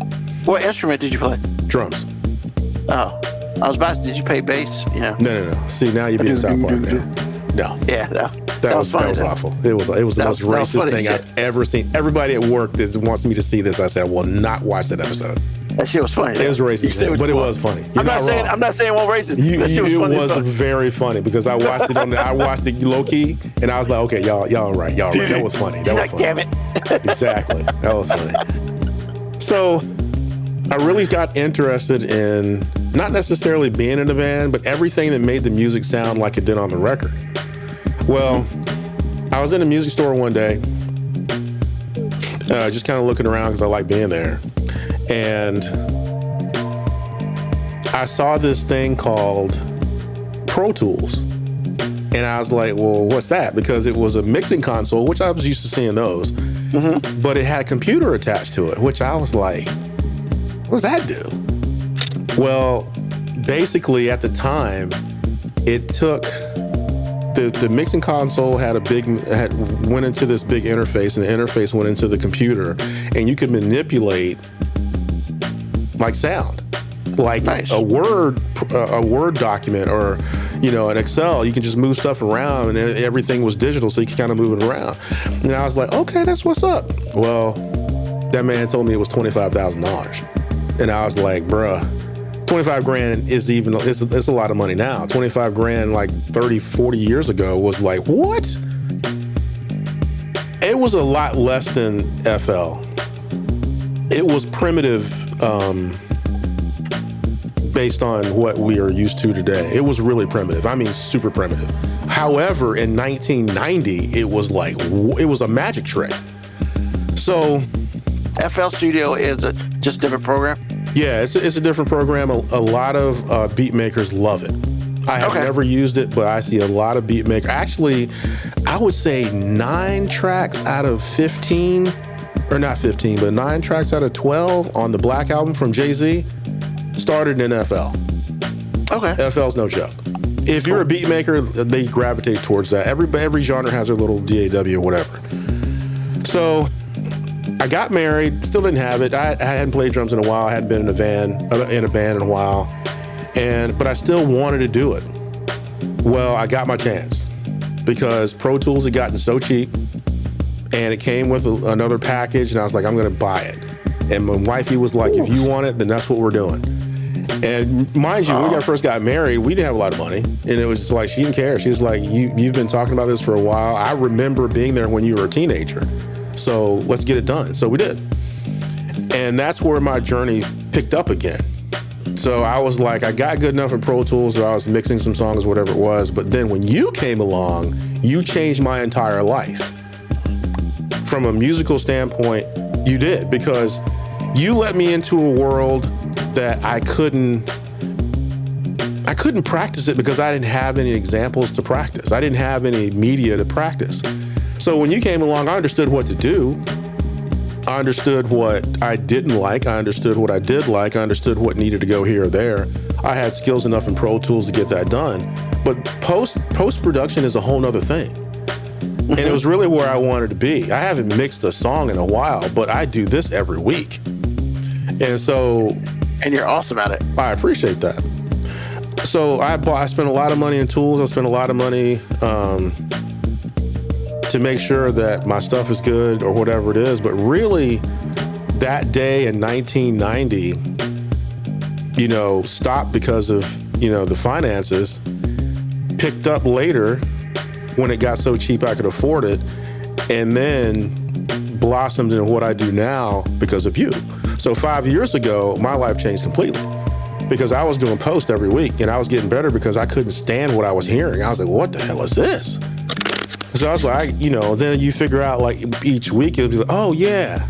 What instrument did you play? Drums. Oh, I was about to, did you play bass? No. See, now you're being South Park now. No. Yeah, no. That was awful. It was the most racist thing I've ever seen. Everybody at work that wants me to see this, I said, I will not watch that episode. That shit was funny. It was racist, but it was funny. I'm not saying it wasn't racist. It was very funny because I watched it I watched it low key, and I was like, okay, y'all right. That was funny. That was funny. Damn it. Exactly. That was funny. So I really got interested in not necessarily being in a band, but everything that made the music sound like it did on the record. Well, I was in a music store one day, just kind of looking around because I like being there. And I saw this thing called Pro Tools. And I was like, well, what's that? Because it was a mixing console, which I was used to seeing those. Mm-hmm. But it had a computer attached to it, which I was like, what does that do? Well, basically at the time, it took the mixing console went into this big interface, and the interface went into the computer, and you could manipulate like sound, like nice. a Word document or an Excel. You can just move stuff around, and everything was digital, so you could kind of move it around. And I was like, okay, that's what's up. Well, that man told me it was $25,000, and I was like, bruh. $25,000 it's a lot of money now. $25,000 like 30, 40 years ago was like, what? It was a lot less than FL. It was primitive based on what we are used to today. It was really primitive. I mean, super primitive. However, in 1990, it was a magic trick. So FL Studio is just a different program? Yeah, it's a different program. A lot of beat makers love it. I have never used it, but I see a lot of beat makers. Actually, I would say 9 tracks out of 15, or not 15, but 9 tracks out of 12 on the Black Album from Jay-Z started in FL. Okay. FL's no joke. If you're a beat maker, they gravitate towards that. Every genre has their little DAW or whatever. So I got married, still didn't have it. I hadn't played drums in a while. I hadn't been in a band in a while, but I still wanted to do it. Well, I got my chance because Pro Tools had gotten so cheap, and it came with another package, and I was like, I'm going to buy it. And my wifey was like, if you want it, then that's what we're doing. And mind you, when we first got married, we didn't have a lot of money. And it was just like, she didn't care. She was like, you've been talking about this for a while. I remember being there when you were a teenager. So let's get it done. So we did. And that's where my journey picked up again. So I was like, I got good enough in Pro Tools, so I was mixing some songs, whatever it was. But then when you came along, you changed my entire life. From a musical standpoint, you did, because you let me into a world that I couldn't practice it because I didn't have any examples to practice. I didn't have any media to practice. So when you came along, I understood what to do. I understood what I didn't like. I understood what I did like. I understood what needed to go here or there. I had skills enough in Pro Tools to get that done. But post-production is a whole nother thing. And it was really where I wanted to be. I haven't mixed a song in a while, but I do this every week. And so... And you're awesome at it. I appreciate that. So I spent a lot of money in tools. I spent a lot of money to make sure that my stuff is good or whatever it is. But really, that day in 1990, stopped because of, the finances, picked up later when it got so cheap I could afford it, and then blossomed into what I do now because of you. So 5 years ago, my life changed completely because I was doing post every week and I was getting better because I couldn't stand what I was hearing. I was like, what the hell is this? So I was like, then you figure out like each week, it'll be like, oh yeah,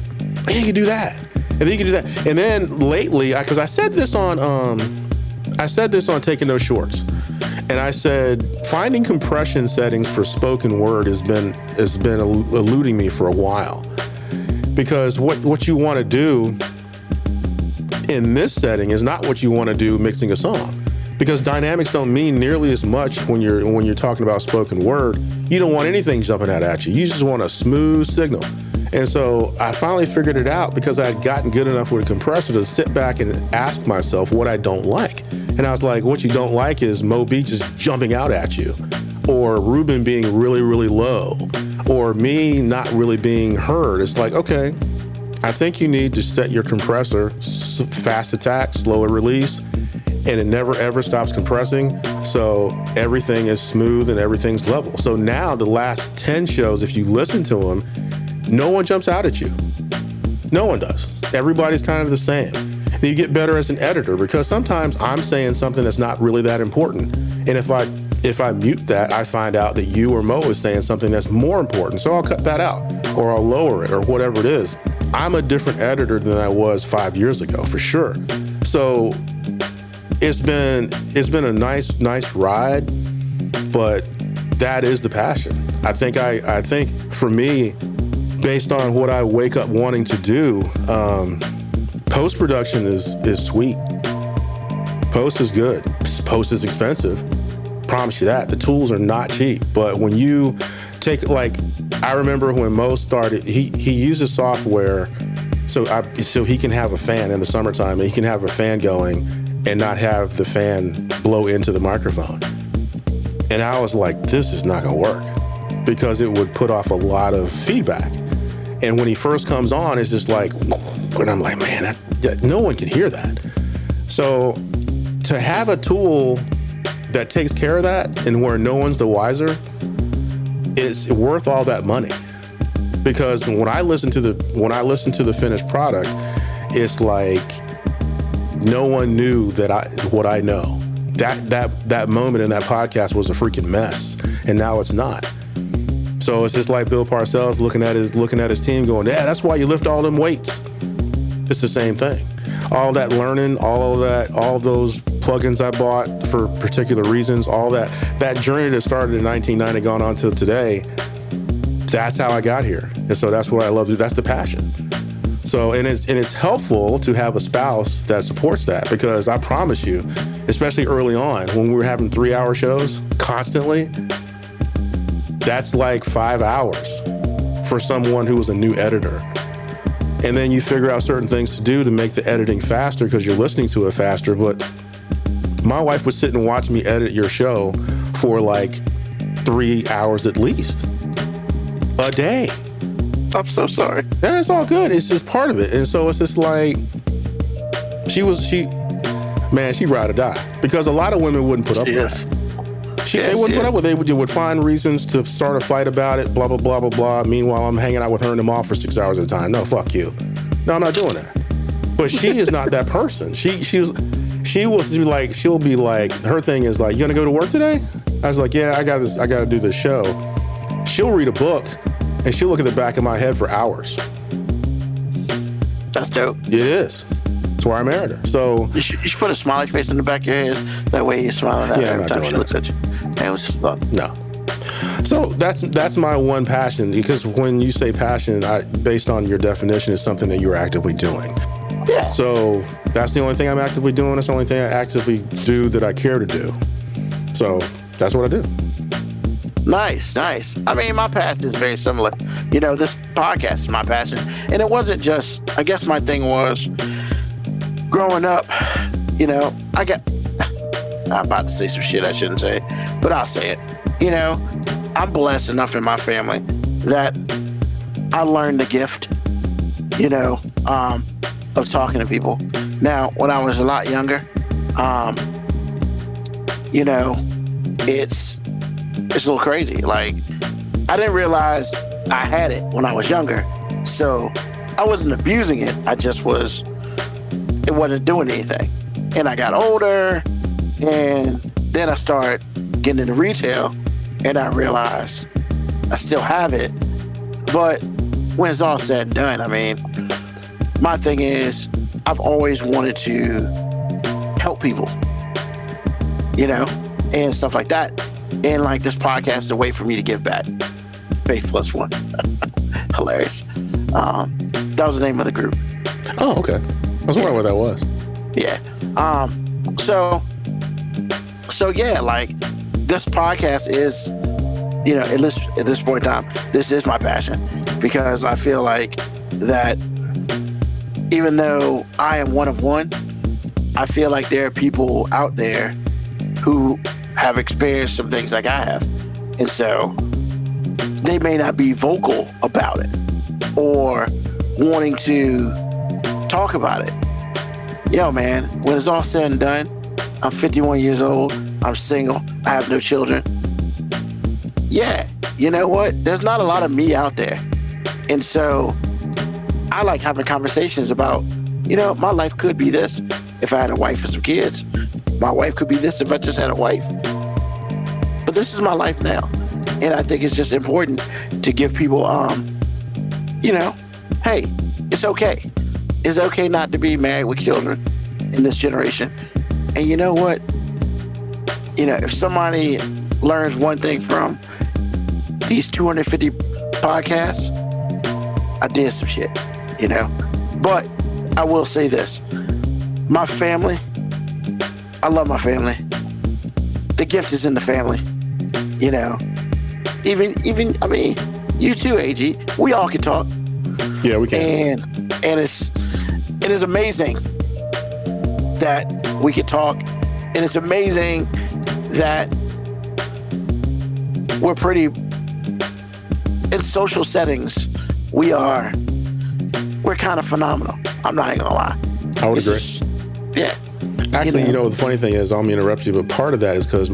you can do that. And then you can do that. And then lately, because I said this on Taking No Shorts. And I said, finding compression settings for spoken word has been eluding me for a while. Because what you want to do in this setting is not what you want to do mixing a song. Because dynamics don't mean nearly as much when you're talking about spoken word. You don't want anything jumping out at you. You just want a smooth signal. And so I finally figured it out because I had gotten good enough with a compressor to sit back and ask myself what I don't like. And I was like, what you don't like is Mo B just jumping out at you, or Ruben being really, really low, or me not really being heard. It's like, okay, I think you need to set your compressor fast attack, slower release, and it never ever stops compressing. So everything is smooth and everything's level. So now the last 10 shows, if you listen to them, no one jumps out at you. No one does. Everybody's kind of the same. And you get better as an editor because sometimes I'm saying something that's not really that important. And if I mute that, I find out that you or Mo is saying something that's more important. So I'll cut that out or I'll lower it or whatever it is. I'm a different editor than I was 5 years ago, for sure. So it's been a nice ride, but that is the passion. I think for me, based on what I wake up wanting to do, post-production is sweet. Post is good. Post is expensive. Promise you that. The tools are not cheap. But when you take, like, I remember when Mo started, he uses software so he can have a fan in the summertime, and he can have a fan going and not have the fan blow into the microphone. And I was like, this is not gonna work because it would put off a lot of feedback. And when he first comes on, it's just like, and I'm like, man, no one can hear that. So to have a tool that takes care of that and where no one's the wiser is worth all that money. Because when I listen to the finished product, it's like no one knew what I know. That moment in that podcast was a freaking mess, and now it's not. So it's just like Bill Parcells looking at his team going, yeah, that's why you lift all them weights. It's the same thing. All that learning, all those plugins I bought for particular reasons, all that journey that started in 1990 gone on till today, that's how I got here. And so that's what I love to do. That's the passion. So, and it's helpful to have a spouse that supports that, because I promise you, especially early on when we were having 3-hour shows constantly, that's like 5 hours for someone who was a new editor. And then you figure out certain things to do to make the editing faster because you're listening to it faster. But my wife would sit and watch me edit your show for like 3 hours at least a day. I'm so sorry. Yeah, it's all good. It's just part of it. And so it's just like, she ride or die. Because a lot of women wouldn't put up with that. They wouldn't put up with it. They would find reasons to start a fight about it, blah, blah, blah, blah, blah. Meanwhile, I'm hanging out with her in the mall for 6 hours at a time. No, fuck you. No, I'm not doing that. But she is not that person. She'll be like, her thing is like, you gonna go to work today? I was like, yeah, I gotta do this show. She'll read a book and she'll look at the back of my head for hours. That's dope. It is. That's why I married her. So you should put a smiley face in the back of your head. That way you're smiling at her every time she looks at you. Hey, it was just thought. No. So that's my one passion, because when you say passion, based on your definition, is something that you're actively doing. Yeah. So that's the only thing I'm actively doing. That's the only thing I actively do that I care to do. So that's what I do. Nice. I mean, my passion is very similar. You know, this podcast is my passion. And it wasn't just, I guess my thing was, growing up, you know, I'm about to say some shit I shouldn't say, but I'll say it. You know, I'm blessed enough in my family that I learned the gift, you know, of talking to people. Now, when I was a lot younger, you know, it's a little crazy. Like, I didn't realize I had it when I was younger, so I wasn't abusing it. It wasn't doing anything. And I got older, and then I started getting into retail, and I realized I still have it. But when it's all said and done, I mean, my thing is, I've always wanted to help people, you know, and stuff like that. And like, this podcast is a way for me to give back. Faithless one. Hilarious. That was the name of the group. Oh, okay. I was wondering what that was. Yeah. So yeah, like, this podcast is, you know, at this point in time, this is my passion, because I feel like that even though I am one of one, I feel like there are people out there who have experienced some things like I have. And so they may not be vocal about it or wanting to talk about it. Yo, man, when it's all said and done, I'm 51 years old. I'm single. I have no children. Yeah, you know what? There's not a lot of me out there. And so I like having conversations about, you know, my life could be this if I had a wife and some kids. My wife could be this if I just had a wife. But this is my life now. And I think it's just important to give people, you know, hey, it's okay. It's okay not to be married with children in this generation. And you know what? You know, if somebody learns one thing from these 250 podcasts, I did some shit, you know? But I will say this. My family, I love my family. The gift is in the family, you know? Even, I mean, you too, AG. We all can talk. Yeah, we can. And it is amazing that we can talk. And it's amazing that we're pretty, in social settings, we're kind of phenomenal. I'm not even gonna lie. I would agree. Yeah. Actually, you know, the funny thing is, I'm gonna interrupt you, but part of that is because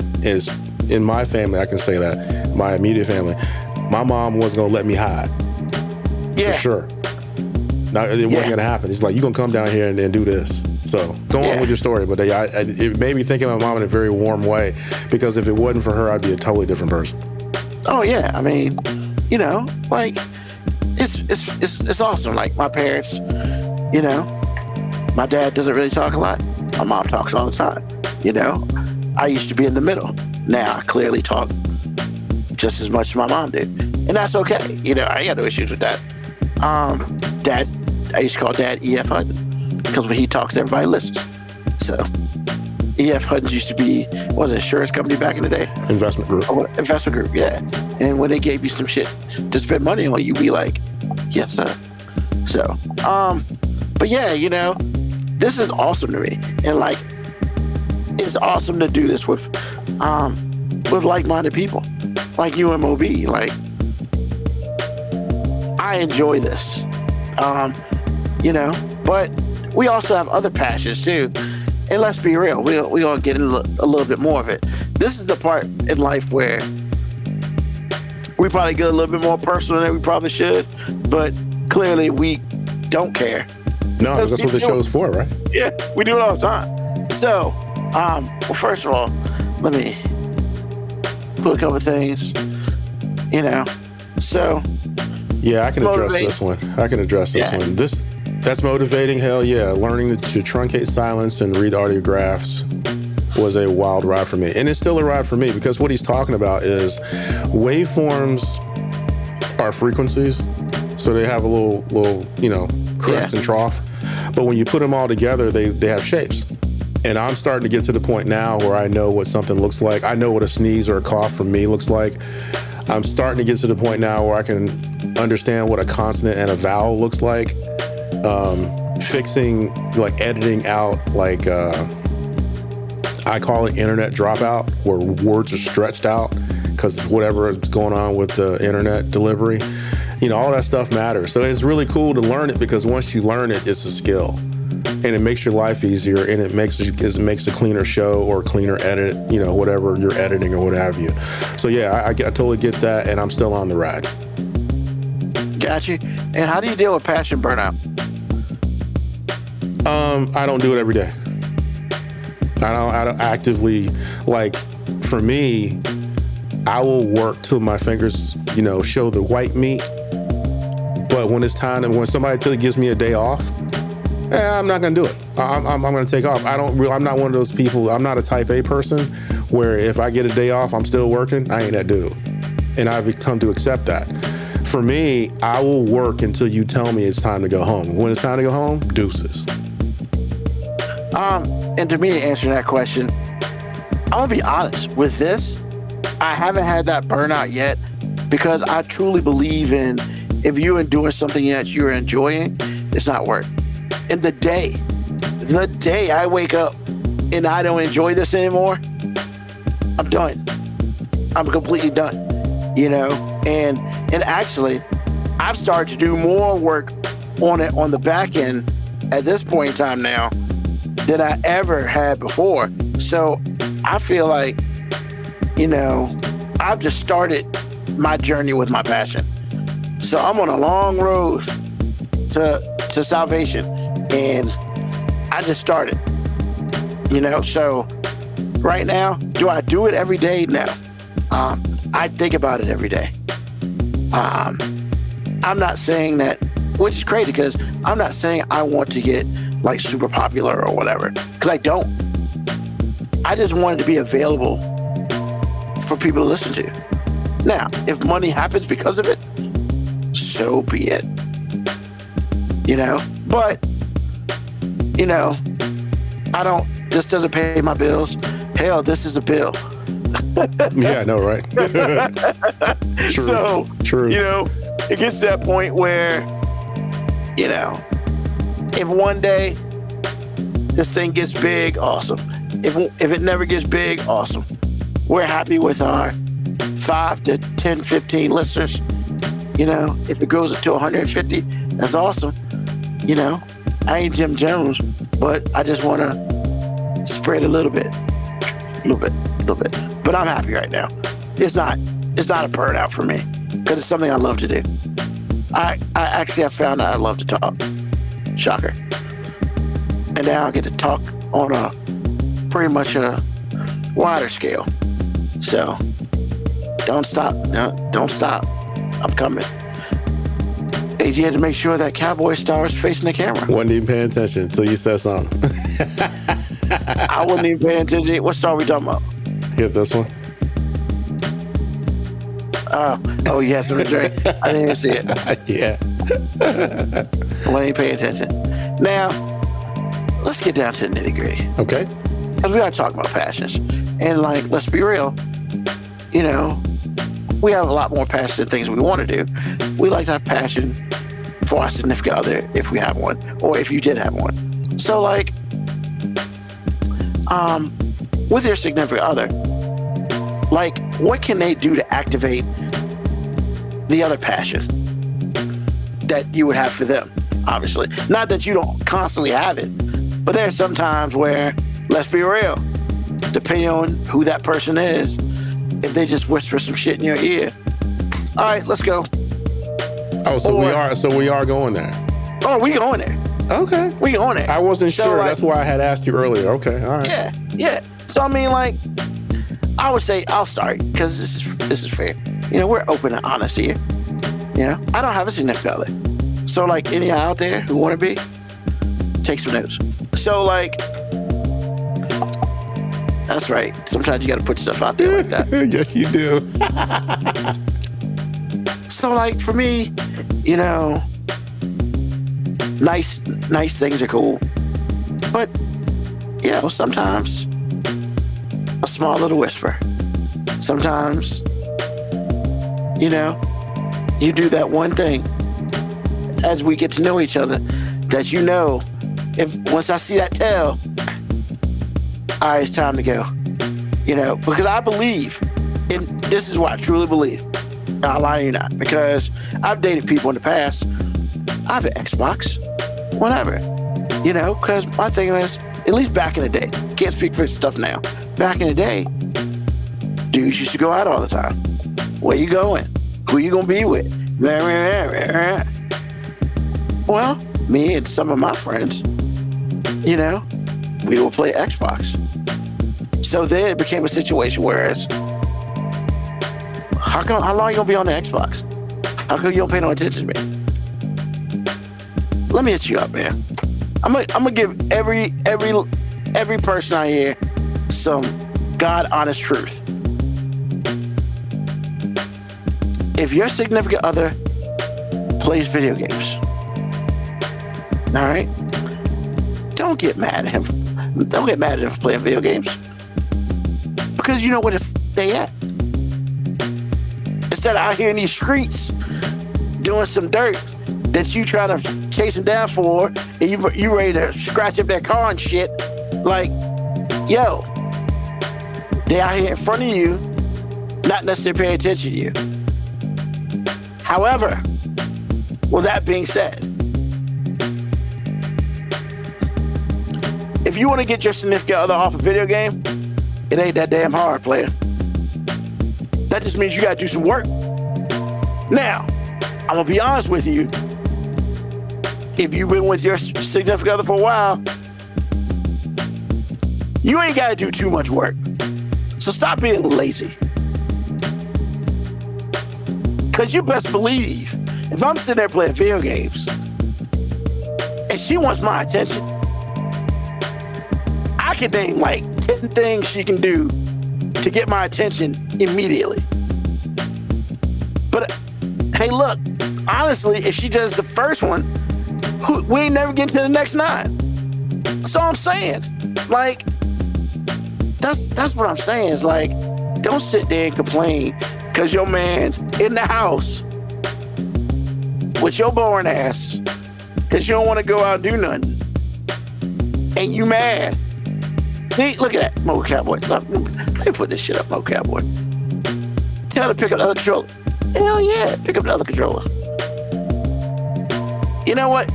in my family, I can say that, my immediate family, my mom wasn't gonna let me hide. Yeah. For sure. Now, it wasn't gonna happen. It's like, you're gonna come down here and do this. So go on with your story. But it made me think of my mom in a very warm way, because if it wasn't for her, I'd be a totally different person. Oh yeah, I mean, you know, like, it's awesome. Like, my parents, you know, my dad doesn't really talk a lot. My mom talks all the time. You know, I used to be in the middle. Now I clearly talk just as much as my mom did, and that's okay. You know, I ain't got no issues with that. Dad, I used to call Dad E.F. Hutton, because when he talks, everybody listens. So E.F. Hutton used to be, what was it, insurance company back in the day? Investment group. Oh, investment group, yeah. And when they gave you some shit to spend money on, you be like, yes, sir. So, but yeah, you know, this is awesome to me. And like, it's awesome to do this with like-minded people, like you and Moby. Like, I enjoy this. You know, but we also have other passions too. And let's be real, we're going to get in a little bit more of it. This is the part in life where we probably get a little bit more personal than we probably should, but clearly we don't care. No, because that's what the show's for, right? Yeah, we do it all the time. So, well, first of all, let me put a couple of things, you know. So, yeah, I can address this one. That's motivating. Hell yeah. Learning to truncate silence and read audiographs was a wild ride for me. And it's still a ride for me because what he's talking about is waveforms are frequencies. So they have a little, you know, crest and trough. But when you put them all together, they have shapes. And I'm starting to get to the point now where I know what something looks like. I know what a sneeze or a cough from me looks like. I'm starting to get to the point now where I can understand what a consonant and a vowel looks like. Fixing, like editing out, like I call it internet dropout, where words are stretched out because whatever is going on with the internet delivery, you know, all that stuff matters. So it's really cool to learn it because once you learn it, it's a skill, and it makes your life easier, and it makes a cleaner show or a cleaner edit, you know, whatever you're editing or what have you. So yeah, I totally get that, and I'm still on the ride. Got you. And how do you deal with passion burnout? I don't do it every day. I don't actively, like, for me, I will work till my fingers, you know, show the white meat. But when it's time, and when somebody gives me a day off, I'm not gonna do it. I'm gonna take off. I'm not one of those people. I'm not a type A person where if I get a day off, I'm still working. I ain't that dude. And I've come to accept that. For me, I will work until you tell me it's time to go home. When it's time to go home, deuces. And to me, answering that question, I'm gonna be honest with this. I haven't had that burnout yet because I truly believe in if you're doing something that you're enjoying, it's not work. And the day I wake up and I don't enjoy this anymore, I'm done. I'm completely done, you know? And actually, I've started to do more work on it on the back end at this point in time now than I ever had before. So I feel like, you know, I've just started my journey with my passion. So I'm on a long road to salvation, and I just started, you know. So right now, do I do it every day? No. I think about it every day. I'm not saying that, which is crazy because I'm not saying I want to get like super popular or whatever, because I don't. I just wanted to be available for people to listen to. Now, if money happens because of it, so be it. You know, but, you know, this doesn't pay my bills. Hell, this is a bill. Yeah, I know, right? True. So, True. You know, it gets to that point where, you know, if one day this thing gets big, awesome. If it never gets big, awesome. We're happy with our 5 to 10, 15 listeners. You know, if it goes up to 150, that's awesome. You know, I ain't Jim Jones, but I just want to spread a little bit. But I'm happy right now. It's not a burnout for me because it's something I love to do. I actually have found that I love to talk. Shocker. And now I get to talk on a pretty much a wider scale. So don't stop. Don't stop. I'm coming. Hey, you had to make sure that cowboy star was facing the camera. Wasn't even paying attention until you said something. I wasn't even paying attention. What star are we talking about? Hit this one. Oh, you had some to drink. I didn't even see it. Yeah. I wasn't even paying attention. Now, let's get down to the nitty gritty. Okay. Because we got to talk about passions. And, like, let's be real. You know, we have a lot more passion than things we want to do. We like to have passion for our significant other if we have one, or if you did have one. So, like, with your significant other, like, what can they do to activate the other passion? that you would have for them, obviously. Not that you don't constantly have it, but there's some times where, let's be real, depending on who that person is, if they just whisper some shit in your ear, all right, let's go. Oh, so we are going there. Oh, we going there. Okay. We going there. I wasn't So, sure. like, That's why I had asked you earlier. Okay, all right. Yeah. So I mean, like, I would say I'll start because this is fair. You know, we're open and honest here. You know, I don't have a significant other. So like, any out there who want to be, take some notes. So like, that's right. Sometimes you got to put stuff out there like that. Yes, you do. So like, for me, you know, nice things are cool, but you know, sometimes a small little whisper. Sometimes, you know, you do that one thing as we get to know each other that, you know, if once I see that tail, all right, it's time to go. You know, because I believe, and this is what I truly believe. I'll lie to you not, because I've dated people in the past. I have an Xbox, whatever. You know, because my thing is, at least back in the day, can't speak for stuff now. Back in the day, dudes used to go out all the time. Where you going? Who you gonna be with? Well, me and some of my friends, you know, we would play Xbox. So then it became a situation whereas, how long you gonna be on the Xbox? How come you don't pay no attention to me? Let me hit you up, man. I'm gonna give every person out here some God honest truth. If your significant other plays video games, all right, don't get mad at him. Don't get mad at him for playing video games, because you know what if they at. Instead of out here in these streets doing some dirt that you trying to chase him down for, and you ready to scratch up that car and shit, like, yo, they out here in front of you, not necessarily paying attention to you. However, with that being said, if you want to get your significant other off a video game, it ain't that damn hard, player. That just means you gotta do some work. Now, I'm gonna be honest with you. If you've been with your significant other for a while, you ain't gotta do too much work. So stop being lazy. Because you best believe, if I'm sitting there playing video games and she wants my attention, I can name like 10 things she can do to get my attention immediately. But hey, look, honestly, if she does the first one, we ain't never getting to the next 9. That's all I'm saying. Like, that's what I'm saying. Is like, don't sit there and complain because your man in the house with your boring ass because you don't want to go out and do nothing. And you mad. See, look at that, Mo Cowboy. Let me put this shit up, Mo Cowboy. Tell her to pick up the other controller. Hell yeah, pick up the other controller. You know what?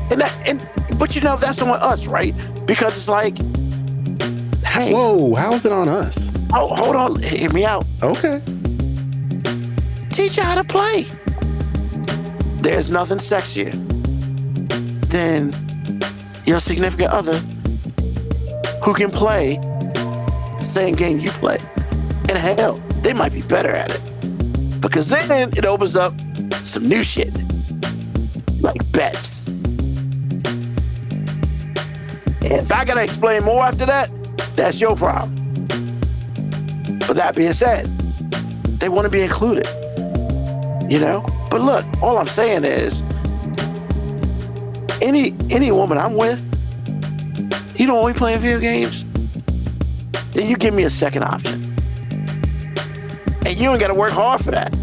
But you know, that's on us, right? Because it's like, hey. Whoa, how is it on us? Oh, hold on. Hear me out. Okay. Teach you how to play. There's nothing sexier than your significant other who can play the same game you play. And hell, they might be better at it. Because then it opens up some new shit. Like bets. And if I gotta explain more after that, that's your problem. But that being said, they want to be included. You know? But look, all I'm saying is, any woman I'm with, you don't want me playing video games, then you give me a second option. And you ain't gotta work hard for that.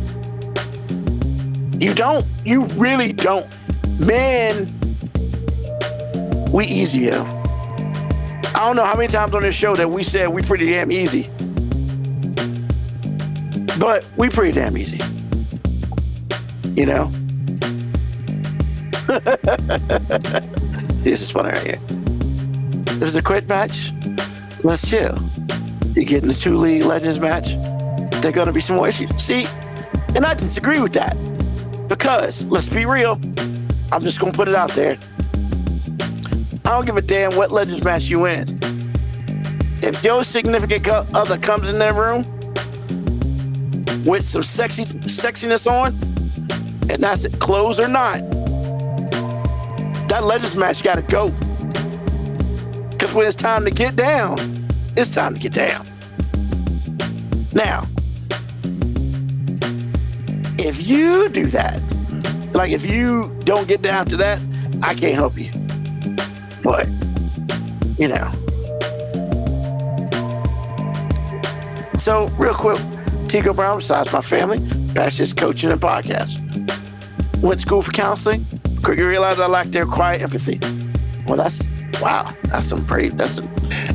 You don't. You really don't. Man, we easy, yo. I don't know how many times on this show that we said we pretty damn easy. But we pretty damn easy. You know? This is funny right here. If it's a quick match, let's chill. You get in the 2 League Legends match, there are going to be some more issues. See, and I disagree with that. Because, let's be real, I'm just going to put it out there. I don't give a damn what Legends match you in. If your significant other comes in that room with some sexiness on, and that's it, clothes or not, that Legends match got to go. Because when it's time to get down, it's time to get down. Now, if you do that, like if you don't get down to that, I can't help you. But, you know. So, real quick, Tico Brown, besides my family, that's just coaching and podcast. Went to school for counseling. Quickly realized I lacked their quiet empathy. Well, that's some brave.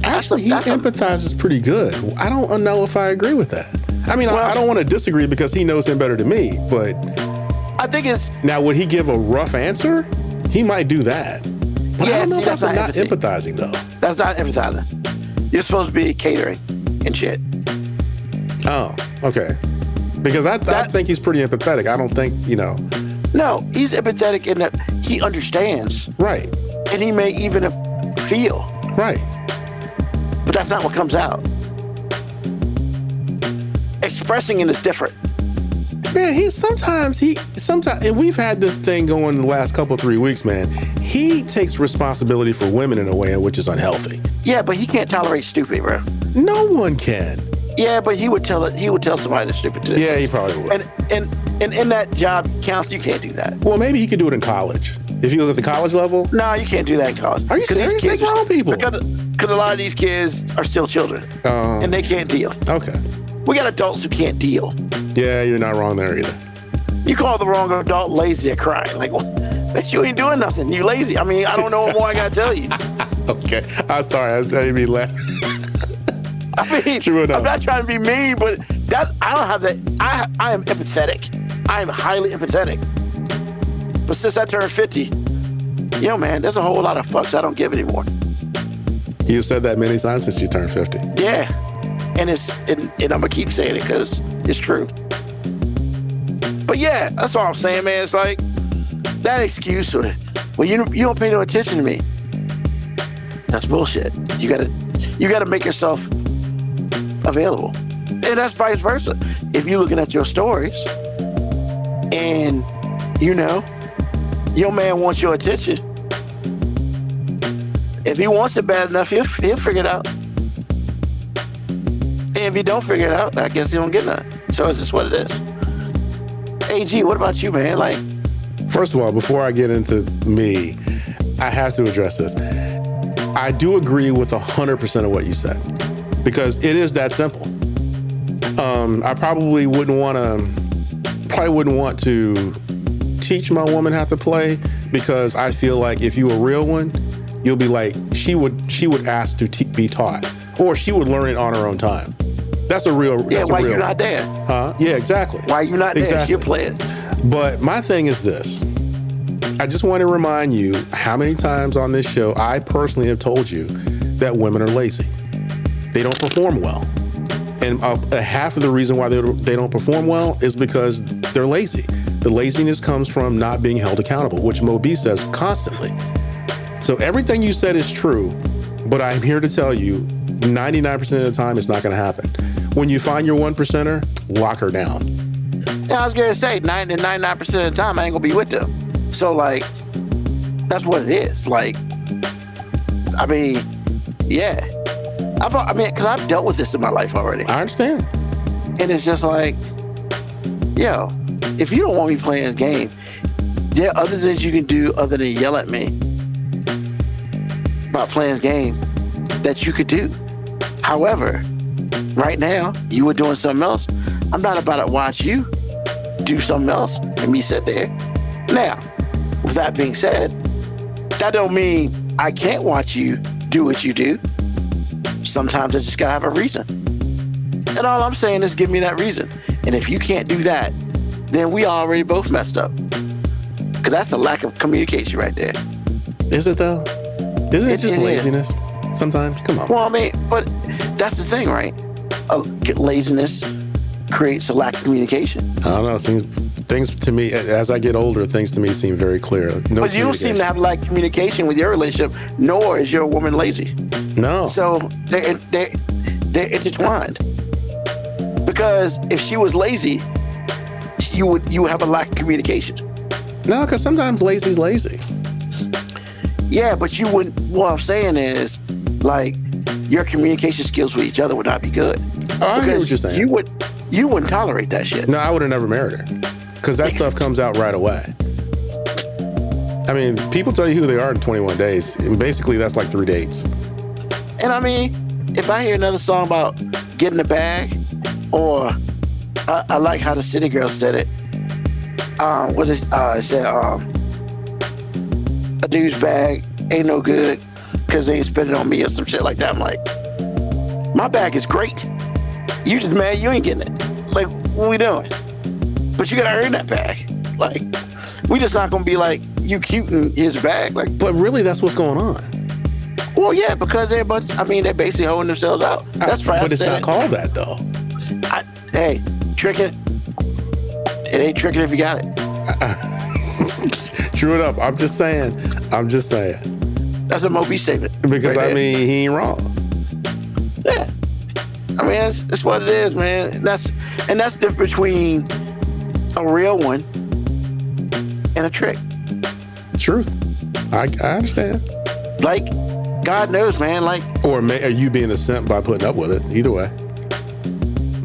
Actually, he empathizes pretty good. I don't know if I agree with that. I mean, I don't want to disagree because he knows him better than me, but I think it's... Now, would he give a rough answer? He might do that. But I don't know about not empathizing, though. That's not empathizing. You're supposed to be catering and shit. Oh, okay. Because I think he's pretty empathetic. I don't think, No, he's empathetic in that he understands. Right. And he may even feel. Right. But that's not what comes out. Expressing it is different. Man, sometimes, and we've had this thing going the last 3 weeks, man. He takes responsibility for women in a way which is unhealthy. Yeah, but he can't tolerate stupid, bro. No one can. Yeah, but he would tell somebody they're stupid to. Yeah, he probably would. And in that job counts, you can't do that. Well, maybe he could do it in college. If he was at the college level? No, you can't do that in college. Are you serious? They're grown people. Because a lot of these kids are still children. And they can't deal. Okay. We got adults who can't deal. Yeah, you're not wrong there either. You call the wrong adult lazy or crying. Like, bitch, you ain't doing nothing. You lazy. I mean, I don't know what more I got to tell you. Okay. I'm sorry. I didn't mean laugh. I mean, true enough. I'm not trying to be mean, but I don't have that. I am empathetic. I am highly empathetic. But since I turned 50, man, there's a whole lot of fucks I don't give anymore. You said that many times since you turned 50. Yeah. And I'm going to keep saying it because it's true. But yeah, that's all I'm saying, man. It's like that excuse for, well, you don't pay no attention to me. That's bullshit. You gotta make yourself available. And that's vice versa. If you're looking at your stories and, your man wants your attention, if he wants it bad enough, he'll figure it out. And if he don't figure it out, I guess he don't get none. So it's just what it is. AG, what about you, man? Like, first of all, before I get into me, I have to address this. I do agree with 100% of what you said because it is that simple. I probably wouldn't want to teach my woman how to play because I feel like if you're a real one, you'll be like, she would ask to be taught or she would learn it on her own time. That's a real. Yeah, why you're not there? Huh? Yeah, exactly. Why you not there? Exactly. You're playing. But my thing is this. I just want to remind you how many times on this show I personally have told you that women are lazy. They don't perform well. And half of the reason why they don't perform well is because they're lazy. The laziness comes from not being held accountable, which Mo B says constantly. So everything you said is true, but I'm here to tell you 99% of the time it's not going to happen. When you find your 1%er, lock her down. Yeah, I was going to say 99% of the time I ain't going to be with them. So, like, that's what it is. Like, I mean, yeah. Because I've dealt with this in my life already. I understand. And it's just like, if you don't want me playing a game, there are other things you can do other than yell at me about playing a game that you could do. However, right now, you were doing something else. I'm not about to watch you do something else and me sit there. Now, with that being said, that don't mean I can't watch you do what you do. Sometimes I just gotta have a reason. And all I'm saying is give me that reason. And if you can't do that, then we already both messed up. Because that's a lack of communication right there. Is it though? Isn't it just It is. laziness? Sometimes, come on. Well, I mean, but that's the thing, right? Laziness creates a lack of communication. I don't know. Things to me, as I get older, things to me seem very clear. No, But you don't seem to have lack of communication with your relationship, nor is your woman lazy. No. So they're intertwined. Because if she was lazy, you would have a lack of communication. No, because sometimes lazy's lazy. Yeah, but you wouldn't. What I'm saying is, like, your communication skills with each other would not be good. Oh, I hear what you're saying. You wouldn't tolerate that shit. No, I would have never married her. Because that stuff comes out right away. I mean, people tell you who they are in 21 days. And basically, that's like 3 dates. And I mean, if I hear another song about getting a bag, or I like how the City Girl said it. It said, a dude's bag ain't no good because they ain't spending on me or some shit like that. I'm like, my bag is great. You just mad you ain't getting it. Like, what we doing? But you gotta earn that bag. Like, we just not gonna be like, you cute and here's a bag. Like, But really, that's what's going on. well, yeah, because they're they're basically holding themselves out. That's right. But it's not called that, though. Hey, tricking. It ain't tricking if you got it. True it up. I'm just saying. That's a Moby statement. Because, right I there. mean, he ain't wrong. Yeah. I mean, it's what it is, man. And that's the difference between a real one and a trick. Truth. I understand. Like, God knows, man. Like, Or are you being a simp by putting up with it? Either way.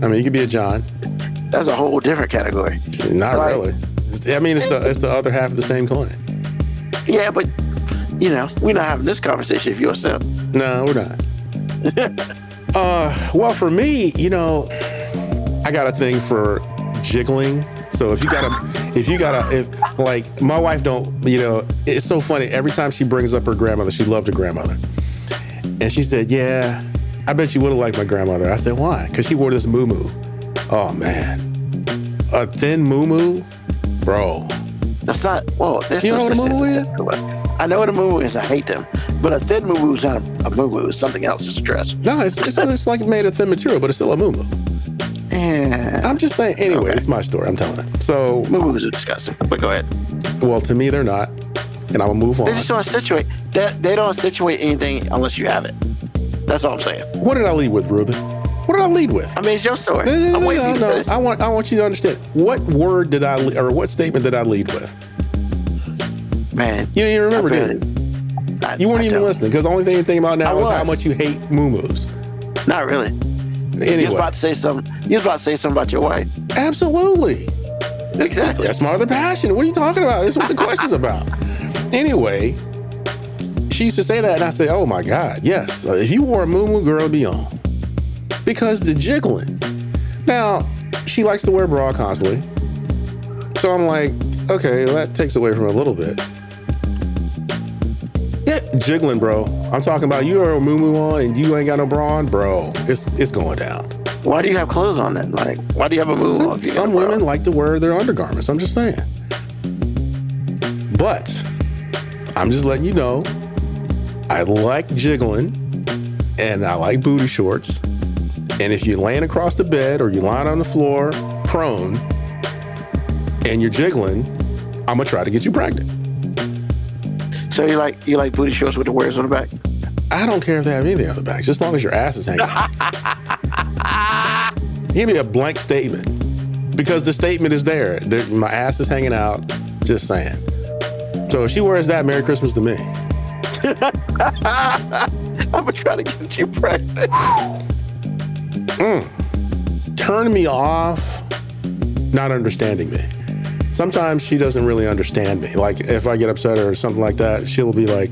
I mean, you could be a John. that's a whole different category. Not Like, really. I mean, it's the other half of the same coin. Yeah, but, we're not having this conversation if you're a simp. No, we're not. Well, for me, I got a thing for jiggling. So if my wife don't, it's so funny. Every time she brings up her grandmother, she loved her grandmother. And she said, yeah, I bet you would have liked my grandmother. I said, why? Because she wore this muumuu. Oh, man. A thin muumuu? Bro. That's not, well, there's You know no what a such thing as muumuu a thin muumuu. I know what a muumuu is. I hate them. But a thin muumuu is not a muumuu. It's something else. It's a dress. No, it's like made of thin material, but it's still a muumuu. Yeah. I'm just saying, anyway, Okay. It's my story. I'm telling it. So, Muumuus are disgusting. But go ahead. well, to me, they're not. And I'm going to move on. They just don't situate. They don't situate anything unless you have it. That's all I'm saying. What did I lead with, Ruben? What did I lead with? I mean, it's your story. No, I'm waiting for you to finish. I want you to understand. What word did what statement did I lead with? Man. You don't even remember, I did barely- you? You weren't I even don't. listening because the only thing you think about now I is how was. much you hate muumuus. Not really. You Anyway, was about to say something. You was about to say something about your wife. absolutely. Exactly. That's my other passion. What are you talking about? This is what the question's about. Anyway, she used to say that, and I said, oh my God, yes. If you wore a muumuu, girl, it'd be on. Because the jiggling. Now, she likes to wear a bra constantly. So I'm like, okay, that takes away from it a little bit. Yeah, jiggling, bro. I'm talking about you are a muumuu on and you ain't got no bra on, bro. It's going down. Why do you have clothes on then? Like, why do you have a muumuu on? if you got Some a bra? women like to wear their undergarments. I'm just saying. But I'm just letting you know, I like jiggling and I like booty shorts. And if you're laying across the bed or you're lying on the floor prone and you're jiggling, I'm gonna try to get you pregnant. So you like booty shorts with the words on the back? I don't care if they have anything on the back, just as long as your ass is hanging out. Give me a blank statement because the statement is there. My ass is hanging out, just saying. So if she wears that, Merry Christmas to me. I'm gonna try to get you pregnant. Turn me off, not understanding me. Sometimes she doesn't really understand me. Like if I get upset or something like that, she'll be like,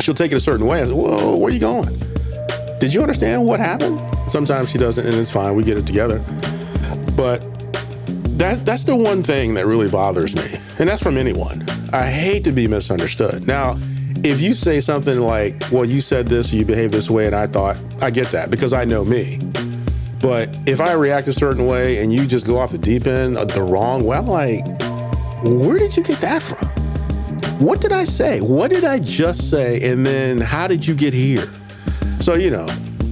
she'll take it a certain way. I say, whoa, where are you going? Did you understand what happened? Sometimes she doesn't, and it's fine. We get it together. But that's the one thing that really bothers me. And that's from anyone. I hate to be misunderstood. Now, if you say something like, well, you said this, or you behaved this way, and I get that because I know me. But if I react a certain way and you just go off the deep end the wrong way, I'm like, where did you get that from? What did I say? What did I just say? And then how did you get here? So,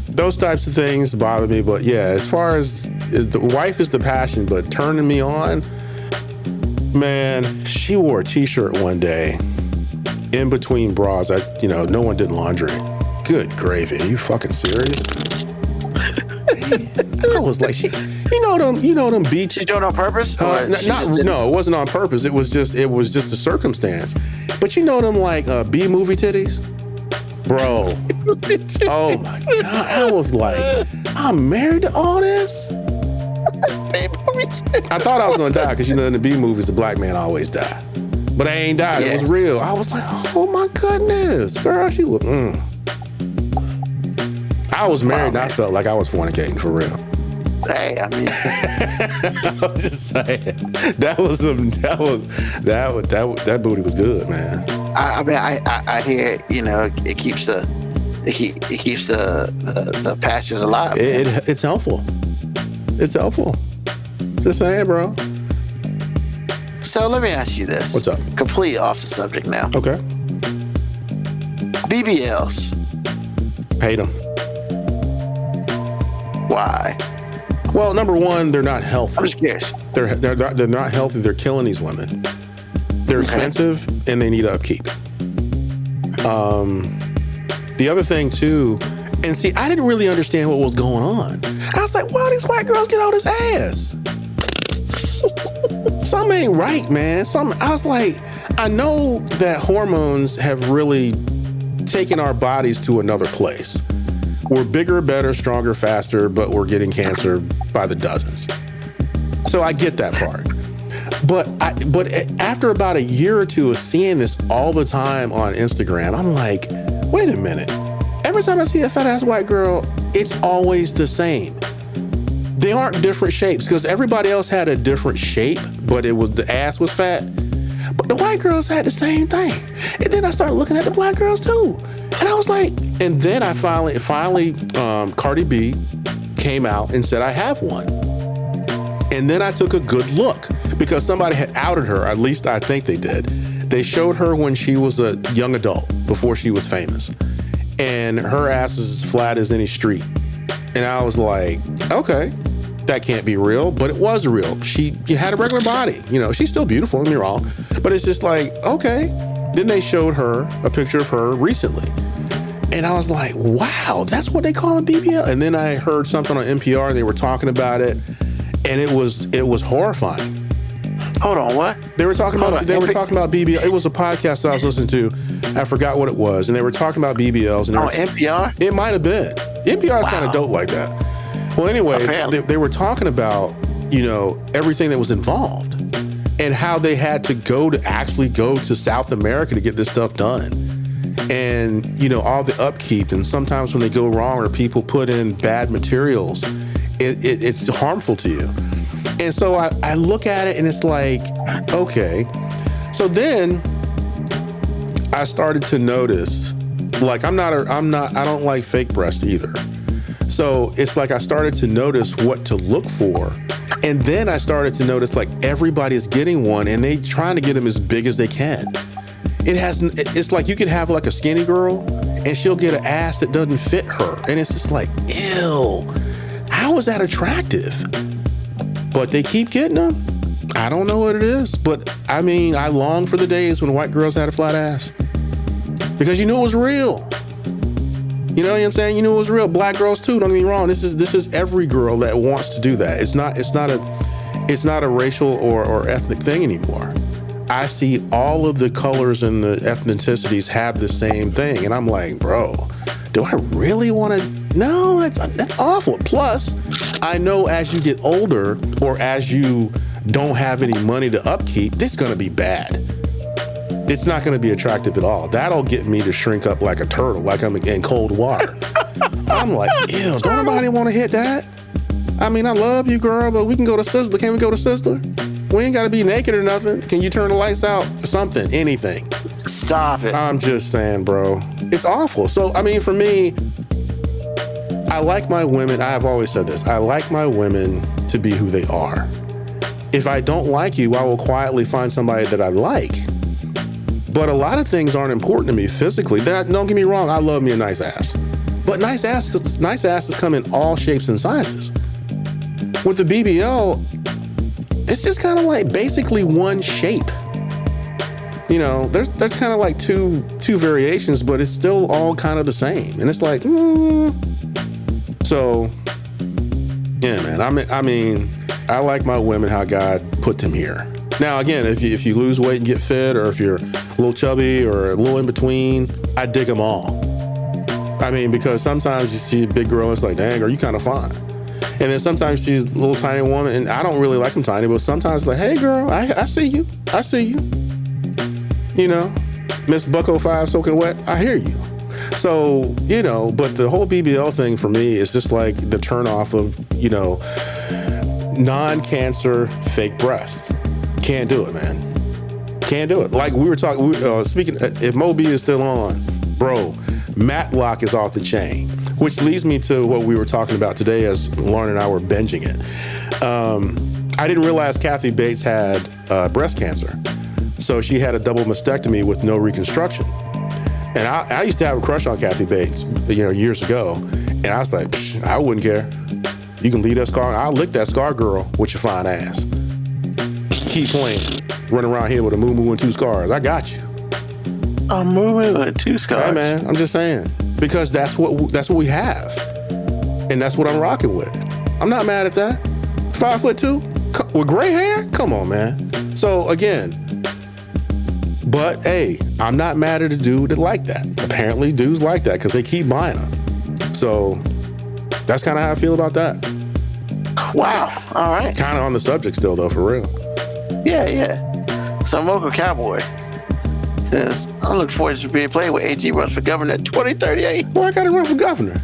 those types of things bother me. But yeah, as far as the wife is the passion, but turning me on, man, she wore a t-shirt one day in between bras. No one did laundry. Good gravy. Are you fucking serious? I was like, them beach. She doing it on purpose? No, it wasn't on purpose. It was just a circumstance. But them like B movie titties, bro. Oh my God! I was like, I'm married to all this. I thought I was gonna die because in the B movies the black man always die, but I ain't died. Yeah. It was real. I was like, oh my goodness, girl, she was. I was married and I felt like I was fornicating for real. Hey, I mean, I'm just saying that booty was good, man. I hear it keeps the passions alive. It's helpful. It's helpful. Just saying, bro. So let me ask you this. What's up? Completely off the subject now. Okay. BBLs. Hate them. Why? Well, number one, they're not healthy. I'm just curious. They're not healthy. They're killing these women. They're expensive and they need upkeep. The other thing too, and see, I didn't really understand what was going on. I was like, why these white girls get all this ass? Something ain't right, man. I was like, I know that hormones have really taken our bodies to another place. We're bigger, better, stronger, faster, but we're getting cancer by the dozens. So I get that part. But after about a year or two of seeing this all the time on Instagram, I'm like, wait a minute. Every time I see a fat ass white girl, it's always the same. They aren't different shapes because everybody else had a different shape, but the ass was fat. But the white girls had the same thing. And then I started looking at the black girls too. And I was like, and then I finally, Cardi B came out and said, I have one. And then I took a good look because somebody had outed her. At least I think they did. They showed her when she was a young adult before she was famous. And her ass was as flat as any street. And I was like, okay, that can't be real, but it was real. She had a regular body. She's still beautiful, don't get me wrong. But it's just like, okay. Then they showed her a picture of her recently. And I was like, wow, that's what they call a BBL? And then I heard something on NPR, they were talking about it, and it was horrifying. Hold on, what? They were talking about BBL. It was a podcast that I was listening to. I forgot what it was. And they were talking about BBLs. And NPR? It might have been. NPR is kind of dope like that. Well, anyway, they were talking about, everything that was involved and how they had to actually go to South America to get this stuff done. And, all the upkeep. And sometimes when they go wrong or people put in bad materials, it's harmful to you. And so I look at it and it's like, okay. So then I started to notice, like, I don't like fake breasts either. So it's like I started to notice what to look for. And then I started to notice like everybody's getting one and they trying to get them as big as they can. It's like you could have like a skinny girl and she'll get an ass that doesn't fit her. And it's just like, ew, how is that attractive? But they keep getting them. I don't know what it is, but I mean, I long for the days when white girls had a flat ass because you knew it was real. You know what I'm saying? You knew it was real. Black girls too. Don't get me wrong. This is every girl that wants to do that. It's not a racial or ethnic thing anymore. I see all of the colors and the ethnicities have the same thing, and I'm like, bro, do I really want to? No, that's awful. Plus, I know as you get older or as you don't have any money to upkeep, this is going to be bad. It's not going to be attractive at all. That'll get me to shrink up like a turtle, like I'm in cold water. I'm like, ew, don't nobody want to hit that? I mean, I love you, girl, but we can go to Sizzler. Can we go to Sizzler? We ain't got to be naked or nothing. Can you turn the lights out? Something, anything. Stop it. I'm just saying, bro. It's awful. So, I mean, for me, I like my women. I have always said this. I like my women to be who they are. if I don't like you, I will quietly find somebody that I like. But a lot of things aren't important to me physically. Don't get me wrong, I love me a nice ass. But nice asses come in all shapes and sizes. With the BBL, it's just kind of like basically one shape. You know, there's kind of like two variations, but it's still all kind of the same. And it's like, So, yeah, man. I mean, I like my women how God put them here. Now, again, if you lose weight and get fit, or if you're a little chubby or a little in between, I dig them all. I mean, because sometimes you see a big girl and it's like, dang, are you kind of fine? And then sometimes she's a little tiny woman, and I don't really like them tiny, but sometimes it's like, hey, girl, I see you. I see you. You know, Miss Bucko 5 soaking wet, I hear you. So, you know, but the whole BBL thing for me is just like the turnoff of, you know, non-cancer fake breasts. Can't do it, man. Can't do it. Like we were talking, speaking, if Moby is still on, bro, Matlock is off the chain, which leads me to what we were talking about today as Lauren and I were binging it. I didn't realize Kathy Bates had breast cancer. So she had a double mastectomy with no reconstruction. And I used to have a crush on Kathy Bates, you know, years ago. And I was like, I wouldn't care. You can leave that scar. I'll lick that scar girl with your fine ass. Keep playing. Running around here with a moo-moo and 2 scars. I got you. A moo-moo and 2 scars. Hey, man, I'm just saying. Because that's what we have. And that's what I'm rocking with. I'm not mad at that. 5'2" with gray hair? Come on, man. So, again, but hey, I'm not mad at a dude that like that. Apparently dudes like that because they keep buying them. So that's kind of how I feel about that. Wow. All right. Kind of on the subject still though, for real. Yeah. So Mocha Cowboy says, I look forward to being played with AG runs for governor in 2038. Well, I got to run for governor.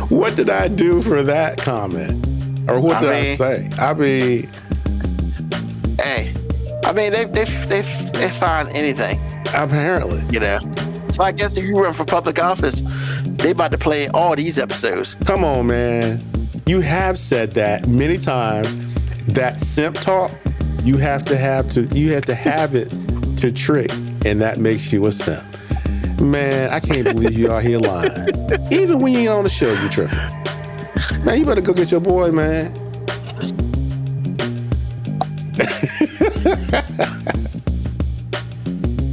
What did I do for that comment? Or what did I say? I mean, hey, I mean they find anything. Apparently, you know. So I guess if you run for public office, they about to play all these episodes. Come on, man. You have said that many times. That simp talk, you have to have it to trick, and that makes you a simp. Man, I can't believe you out here lying. Even when you ain't on the show, you tripping. Man, you better go get your boy, man.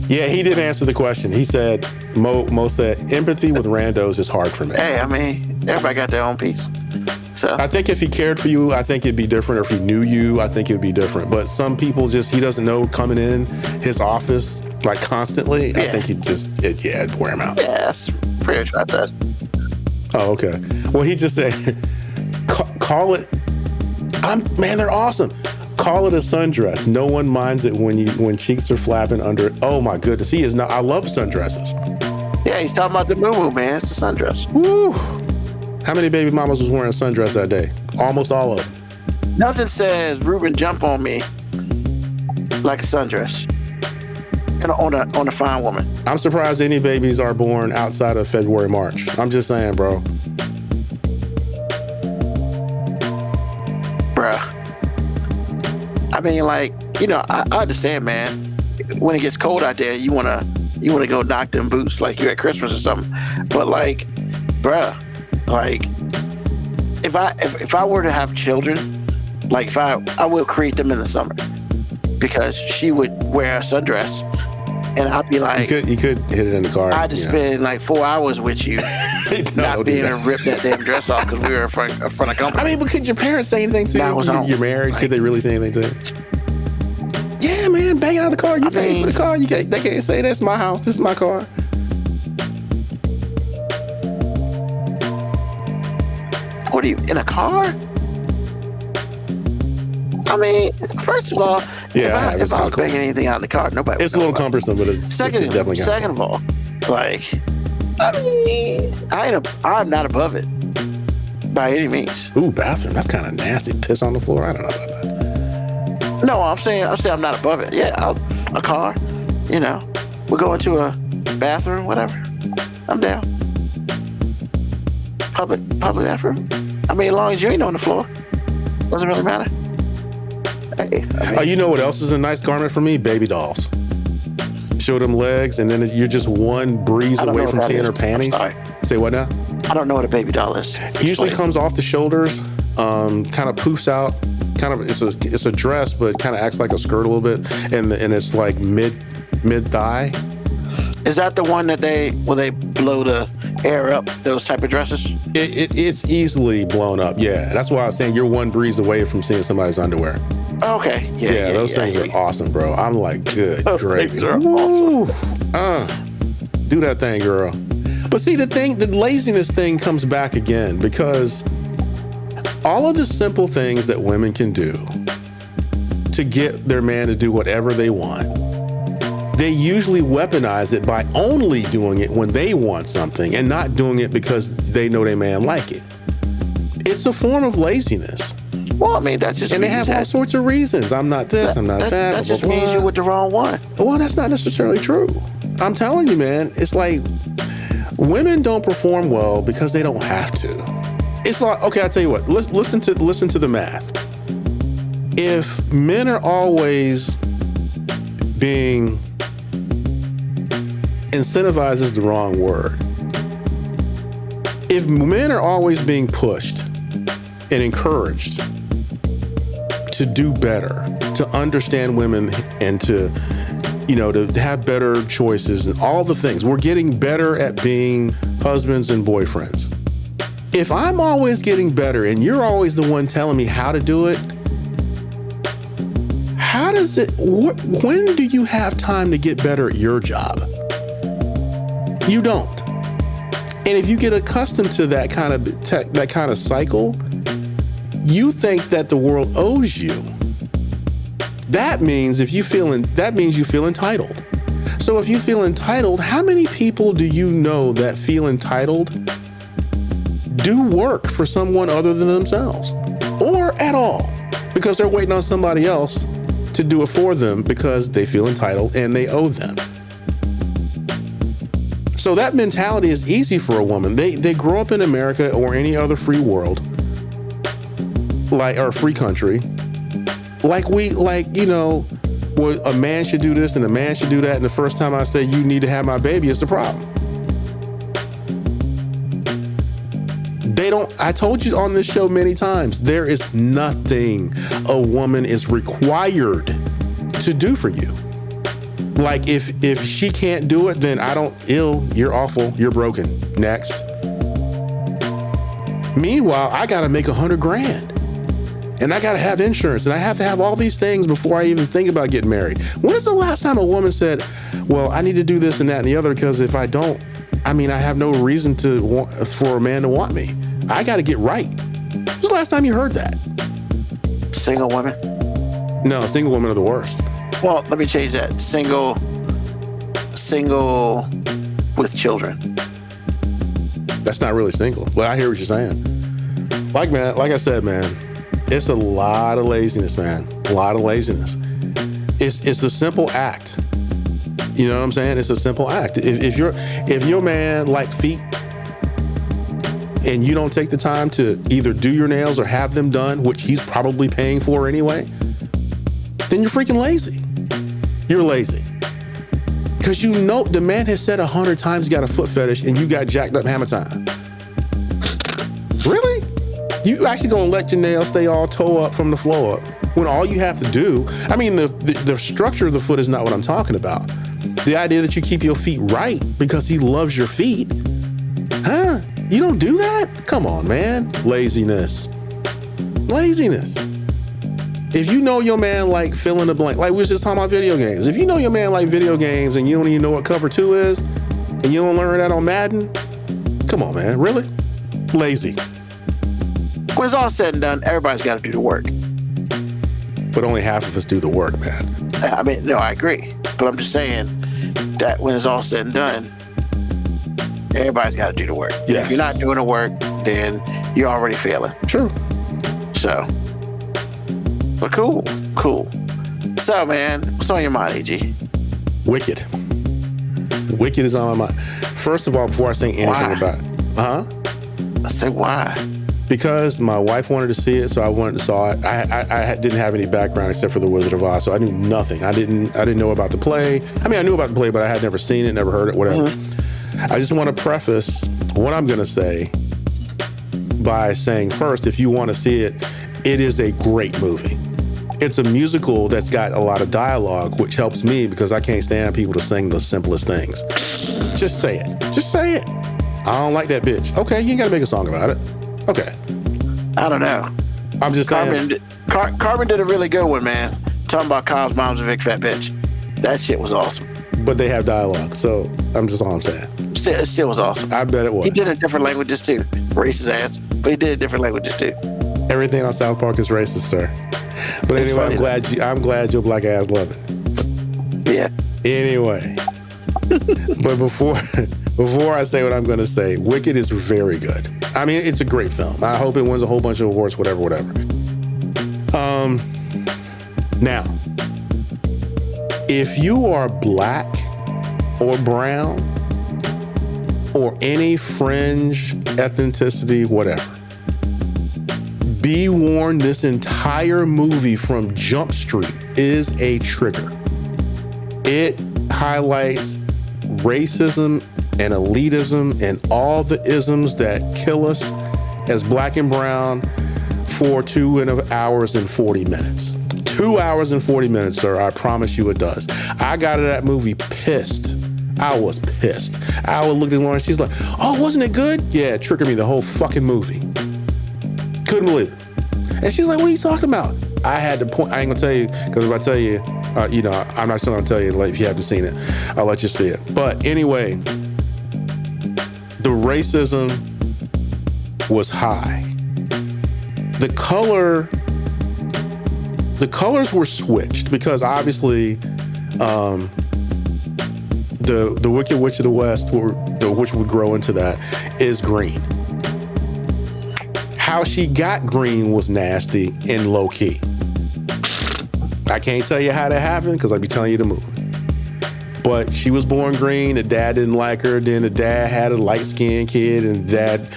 Yeah, he did answer the question. He said, Mo said, empathy with randos is hard for me. Hey, I mean, everybody got their own piece. So I think if he cared for you, I think it'd be different. Or if he knew you, I think it'd be different. But some people he doesn't know coming in his office like constantly. Yeah. I think it'd wear him out. Yeah, that's pretty much what I said. Oh, okay. Well, he just said, call it, man, they're awesome. Call it a sundress. No one minds it when cheeks are flapping under it. Oh my goodness. I love sundresses. Yeah, he's talking about the moo-moo, man. It's a sundress. Woo. How many baby mamas was wearing a sundress that day? Almost all of them. Nothing says Ruben jump on me like a sundress. And on a fine woman. I'm surprised any babies are born outside of February, March. I'm just saying, bro. Bruh. I mean, like, you know, I understand, man. When it gets cold out there, you wanna go knock them boots like you're at Christmas or something. But like, bruh, like, if I were to have children, like I will create them in the summer because she would wear a sundress. And I'd be like, you could hit it in the car. I'd just spend like 4 hours with you, not being able to rip that damn dress off because we were in front of company. I mean, but could your parents say anything to you? You're married. Could they really say anything to you? Yeah, man, bang out of the car. You pay for the car. They can't say that's my house. This is my car. What are you in a car? I mean, first of all, yeah, if I was banging anything out in the car, nobody would. It's a little cumbersome, but it's definitely second of all, like, I mean, I'm not above it by any means. Ooh, bathroom. That's kind of nasty. Piss on the floor. I don't know about that. No, I'm saying I'm not above it. Yeah, a car. You know, we'll go into a bathroom, whatever. I'm down. public effort. I mean, as long as you ain't on the floor, doesn't really matter. Hey, I mean, You know what else is a nice garment for me? Baby dolls. Show them legs, and then you're just one breeze I don't know away what from that seeing is. her panties. I'm sorry. Say what now? I don't know what a baby doll is. Usually Explain. comes off the shoulders, kind of poofs out. Kind of, it's a dress, but kind of acts like a skirt a little bit, and it's like mid thigh. Is that the one that they blow the air up? Those type of dresses? It's easily blown up. Yeah, that's why I was saying you're one breeze away from seeing somebody's underwear. Okay. Yeah. Those things are awesome, bro. I'm like, good, Those great. things are awesome. Do that thing, girl. But see, the laziness thing comes back again because all of the simple things that women can do to get their man to do whatever they want, they usually weaponize it by only doing it when they want something and not doing it because they know their man like it. It's a form of laziness. Well, I mean, that just And they means have all sorts of reasons. I'm not this, I'm not that. That blah, just blah, means blah. you're with the wrong one. Well, that's not necessarily true. I'm telling you, man, it's like women don't perform well because they don't have to. It's like, okay, I'll tell you what, listen to the math. If men are always being incentivized is the wrong word. If men are always being pushed and encouraged to do better, to understand women and to have better choices and all the things, we're getting better at being husbands and boyfriends. If I'm always getting better and you're always the one telling me how to do it, when do you have time to get better at your job? You don't. And if you get accustomed to that kind of cycle, you think that the world owes you. That means you feel entitled. So if you feel entitled, how many people do you know that feel entitled do work for someone other than themselves, or at all, because they're waiting on somebody else to do it for them because they feel entitled and they owe them? So that mentality is easy for a woman. They grow up in America or any other free world, or free country, well, a man should do this and a man should do that, and the first time I say you need to have my baby, it's the problem. I told you on this show many times, there is nothing a woman is required to do for you. Like if she can't do it, then you're awful, you're broken. Next. Meanwhile, I gotta make $100,000 and I gotta have insurance and I have to have all these things before I even think about getting married. When is the last time a woman said, well, I need to do this and that and the other because if I don't, I have no reason for a man to want me. I got to get right. When was the last time you heard that? Single women? No, single women are the worst. Well, let me change that. Single with children. That's not really single. But I hear what you're saying. Like I said, man, it's a lot of laziness, man. A lot of laziness. It's a simple act. You know what I'm saying? It's a simple act. If your man like feet and you don't take the time to either do your nails or have them done, which he's probably paying for anyway, then you're freaking lazy. You're lazy. Because you know the man has said 100 times he got a foot fetish and you got jacked up hammer time. Really? You actually gonna let your nails stay all toe up from the floor up when all you have to do, the structure of the foot is not what I'm talking about. The idea that you keep your feet right because he loves your feet. Huh? You don't do that? Come on, man. Laziness. If you know your man like fill in the blank, like we was just talking about video games. If you know your man like video games and you don't even know what cover 2 is and you don't learn that on Madden, come on, man. Really? Lazy. When it's all said and done, everybody's got to do the work. But only half of us do the work, man. No, I agree. But I'm just saying that when it's all said and done, everybody's got to do the work. Yes. If you're not doing the work, then you're already failing. True. So, but cool. So, man, what's on your mind, AG? Wicked. Wicked is on my mind. First of all, before I say anything about it, I said, why? Because my wife wanted to see it, so I went and saw it. I didn't have any background except for The Wizard of Oz, so I knew nothing. I didn't know about the play. I mean, I knew about the play, but I had never seen it, never heard it, whatever. I just want to preface what I'm going to say by saying first, if you want to see it, it is a great movie. It's a musical that's got a lot of dialogue, which helps me because I can't stand people to sing the simplest things. Just say it. Just say it. I don't like that bitch. Okay, you ain't got to make a song about it. Okay. I don't know. I'm just saying. Carmen did a really good one, man. Talking about Kyle's mom's a big fat bitch. That shit was awesome. But they have dialogue, so I'm just all I'm saying. It still was awesome. I bet it was. He did it in different languages too. Racist ass. But he did it in different languages too. Everything on South Park is racist, sir. But It's anyway, funny, I'm glad your black ass love it. Yeah. Anyway. But before I say what I'm going to say, Wicked is very good. I mean, it's a great film. I hope it wins a whole bunch of awards, whatever. Now, if you are black or brown or any fringe ethnicity, whatever, be warned, this entire movie from Jump Street is a trigger. It highlights racism and elitism and all the isms that kill us as black and brown for 2 hours and 40 minutes. 2 hours and 40 minutes, sir. I promise you it does. I got to that movie pissed. I was pissed. I would look at Lauren, she's like, oh, wasn't it good? Yeah, it triggered me the whole fucking movie. Couldn't believe it. And she's like, what are you talking about? I had to point, I ain't gonna tell you, because if I tell you, I'm not still gonna tell you if you haven't seen it. I'll let you see it. But anyway, the racism was high. The colors were switched because obviously the Wicked Witch of the West, which would grow into that, is green. How she got green was nasty and low key. I can't tell you how that happened because I'd be telling you the movie. But she was born green. The dad didn't like her. Then the dad had a light-skinned kid, and the dad,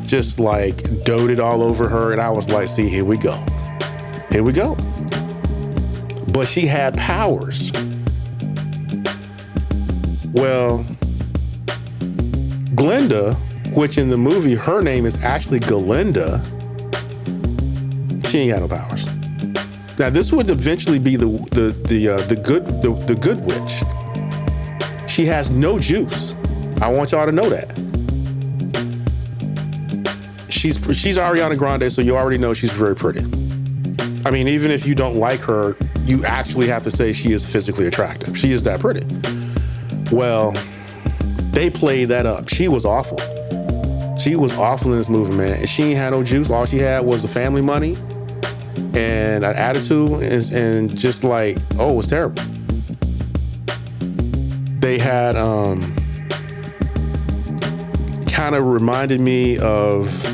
just like doted all over her. And I was like, see, here we go. Here we go. But she had powers. Well, Glinda, which in the movie, her name is actually Galinda, she ain't got no powers. Now, this would eventually be the good witch. She has no juice. I want y'all to know that. She's Ariana Grande, so you already know she's very pretty. I mean, even if you don't like her, you actually have to say she is physically attractive. She is that pretty. Well, they played that up. She was awful. She was awful in this movie, man. And she ain't had no juice. All she had was the family money and an attitude, and just like, oh, it was terrible. They had kind of reminded me of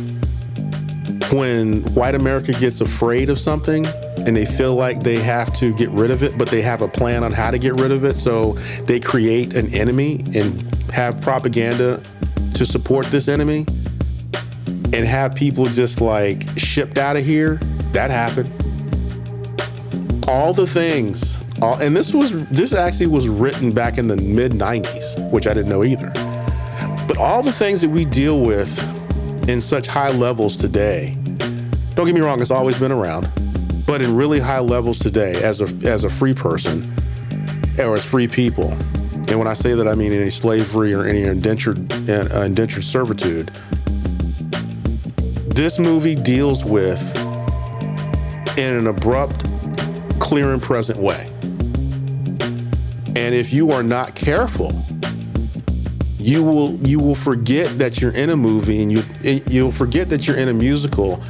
when white America gets afraid of something and they feel like they have to get rid of it, but they have a plan on how to get rid of it. So they create an enemy and have propaganda to support this enemy and have people just like shipped out of here. That happened. All the things, and this actually was written back in the mid-90s, which I didn't know either. But all the things that we deal with in such high levels today, don't get me wrong, it's always been around, but in really high levels today as a free person or as free people. And when I say that, I mean any slavery or any indentured servitude. This movie deals with in an abrupt, clear and present way. And if you are not careful, you will forget that you're in a movie, and you'll forget that you're in a musical,